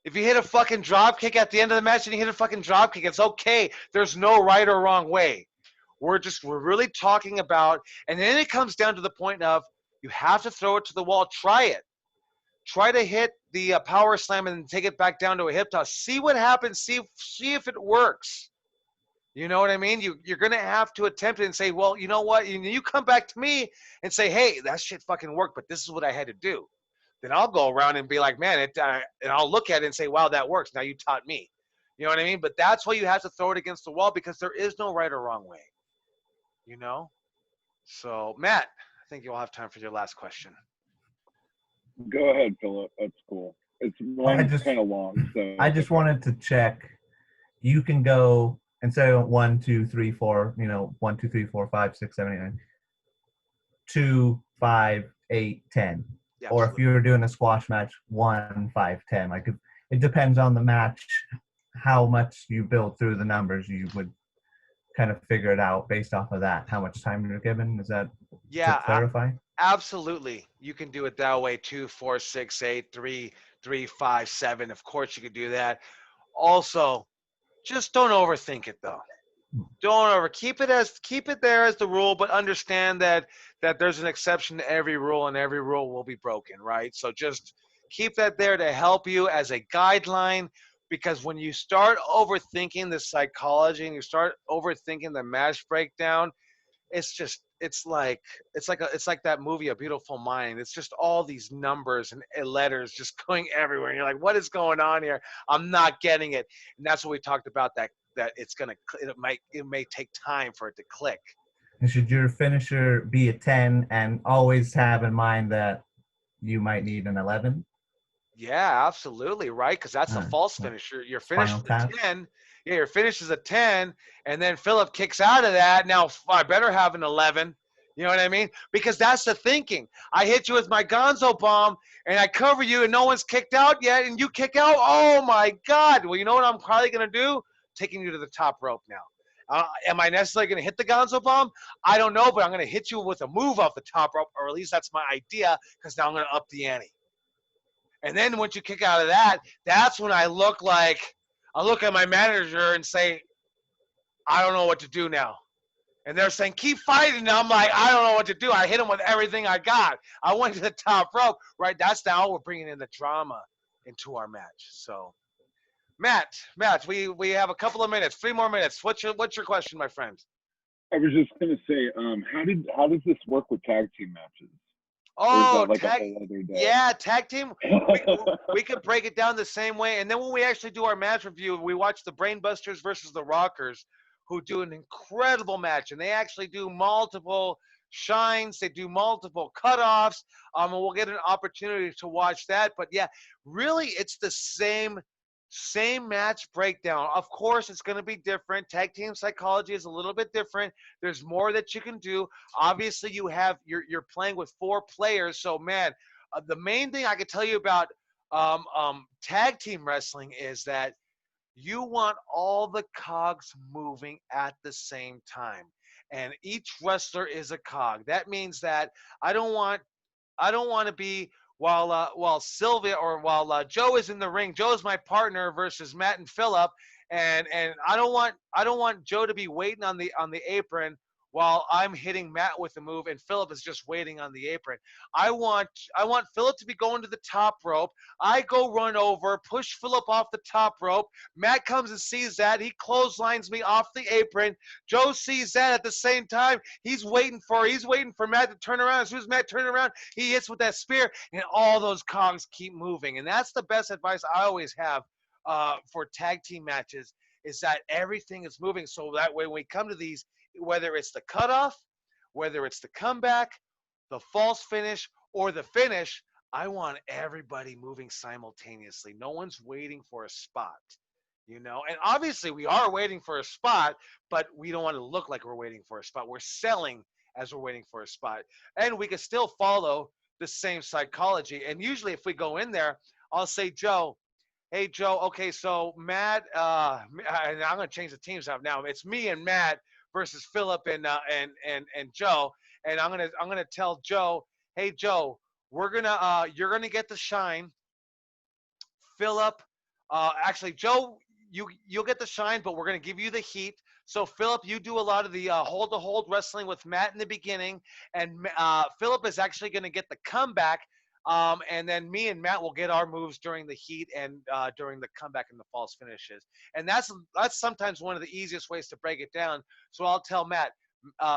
If you hit a fucking drop kick at the end of the match and you hit a fucking drop kick, it's okay. There's no right or wrong way. We're really talking about, and then it comes down to the point of you have to throw it to the wall. Try it. Try to hit the power slam and then take it back down to a hip toss. See what happens. See if it works. You know what I mean? You're going to have to attempt it and say, well, you know what? You come back to me and say, hey, that shit fucking worked, but this is what I had to do. Then I'll go around and be like, man, and I'll look at it and say, wow, that works. Now you taught me. You know what I mean? But that's why you have to throw it against the wall, because there is no right or wrong way. You know? So, Matt, I think you'll have time for your last question. Go ahead, Philip. That's cool. It's I mine's just kind of long, so I just wanted to check. You can go instead of 1, 2, 3, 4. 1, 2, 3, 4, 5, 6, 7, 8, 9. 2, 5, 8, 10. Yeah, Or if absolutely. you were doing a squash match, 1, 5, 10. Like it depends on the match, how much you build through the numbers. You would kind of figure it out based off of that. How much time you're given? Is that Yeah, to clarify? absolutely. You can do it that way. 2, 4, 6, 8, 3, 3, 5, 7. Of course, you could do that. Also, just don't overthink it, though. Don't keep it there as the rule, but understand that there's an exception to every rule, and every rule will be broken, right? So just keep that there to help you as a guideline, because when you start overthinking the psychology and you start overthinking the match breakdown, it's like that movie A Beautiful Mind. It's just all these numbers and letters just going everywhere, and you're like, what is going on here? I'm not getting it. And that's what we talked about, that it may take time for it to click. And should your finisher be a 10 and always have in mind that you might need an 11? Yeah, absolutely, right? Because that's a false finish. Your finish Final is a task. 10. Yeah, your finish is a 10, and then Philip kicks out of that. Now I better have an 11. You know what I mean? Because that's the thinking. I hit you with my Gonzo bomb, and I cover you, and no one's kicked out yet, and you kick out. Oh my God! Well, you know what I'm probably gonna do? Taking you to the top rope now. Am I necessarily going to hit the Gonzo bomb? I don't know, but I'm going to hit you with a move off the top rope, or at least that's my idea, because now I'm going to up the ante. And then once you kick out of that, that's when I look at my manager and say, I don't know what to do now. And they're saying, keep fighting. And I'm like, I don't know what to do. I hit him with everything I got. I went to the top rope, right? That's now we're bringing in the drama into our match. So, Matt, we have a couple of minutes, 3 more minutes. What's your question, my friend? I was just gonna say, how does this work with tag team matches? Or is Oh, that like a tag, whole other day? yeah, tag team. We could break it down the same way. And then when we actually do our match review, we watch the Brainbusters versus the Rockers, who do an incredible match. And they actually do multiple shines. They do multiple cutoffs. And we'll get an opportunity to watch that. But yeah, really, it's the same match breakdown. Of course, it's going to be different. Tag team psychology is a little bit different. There's more that you can do. Obviously, you're playing with 4 players. So, man, the main thing I can tell you about tag team wrestling is that you want all the cogs moving at the same time, and each wrestler is a cog. That means that I don't want to be while Sylvia or while Joe is in the ring. Joe is my partner versus Matt and Philip, and I don't want Joe to be waiting on the apron while I'm hitting Matt with the move, and Philip is just waiting on the apron. I want Philip to be going to the top rope. I go run over, push Philip off the top rope. Matt comes and sees that. He clotheslines me off the apron. Joe sees that at the same time. He's waiting for Matt to turn around. As soon as Matt turns around, he hits with that spear, and all those cogs keep moving. And that's the best advice I always have for tag team matches, is that everything is moving. So that way when we come to these, whether it's the cutoff, whether it's the comeback, the false finish, or the finish, I want everybody moving simultaneously. No one's waiting for a spot, And obviously we are waiting for a spot, but we don't want to look like we're waiting for a spot. We're selling as we're waiting for a spot. And we can still follow the same psychology. And usually if we go in there, I'll say, Joe, hey, Joe, okay, so Matt, and I'm going to change the teams up now. It's me and Matt versus Philip and Joe. And I'm gonna tell Joe, hey, Joe, you're gonna get the shine. Philip, actually, Joe, you'll get the shine, but we're gonna give you the heat. So Philip, you do a lot of the hold-to-hold wrestling with Matt in the beginning, and Philip is actually gonna get the comeback. And then me and Matt will get our moves during the heat and during the comeback and the false finishes. And that's sometimes one of the easiest ways to break it down. So I'll tell Matt,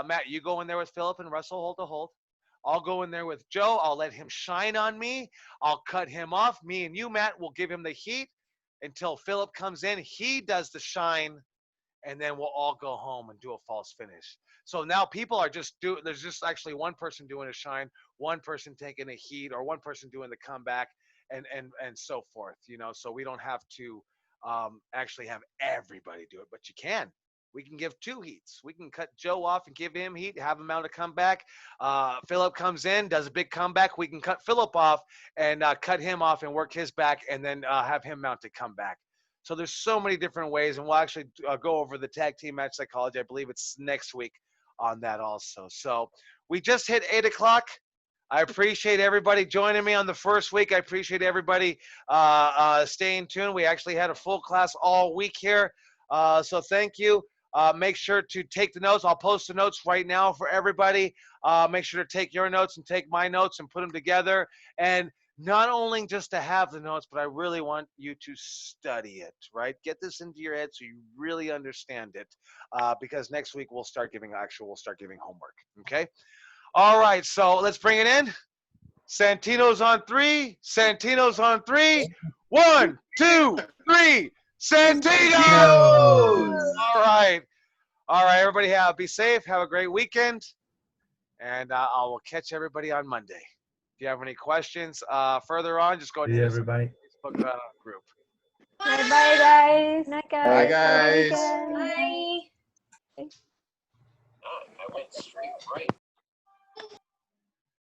Matt, you go in there with Philip and wrestle hold to hold. I'll go in there with Joe. I'll let him shine on me. I'll cut him off. Me and you, Matt, will give him the heat. until Philip comes in. He does the shine, and then we'll all go home and do a false finish. So now people are there's just actually one person doing a shine, one person taking a heat, or one person doing the comeback, and so forth, so we don't have to actually have everybody do it, but you can. We can give 2 heats. We can cut Joe off and give him heat, have him mount a comeback. Philip comes in, does a big comeback. We can cut Philip off and cut him off and work his back, and then have him mount a comeback. So there's so many different ways, and we'll actually go over the tag team match psychology. I believe it's next week on that also. So we just hit 8 o'clock. I appreciate everybody joining me on the first week. I appreciate everybody staying tuned. We actually had a full class all week here. So thank you. Make sure to take the notes. I'll post the notes right now for everybody. Make sure to take your notes and take my notes and put them together. And not only just to have the notes, but I really want you to study it, right? Get this into your head so you really understand it, because next week we'll start giving homework, okay? All right, so let's bring it in. Santino's on 3. Santino's on 3. 1, 2, 3. Santino! All right. All right, everybody be safe. Have a great weekend. And I will catch everybody on Monday. If you have any questions further on, just go ahead and hit us on everybody. the Facebook group. Bye, guys. Night, guys. Bye, guys.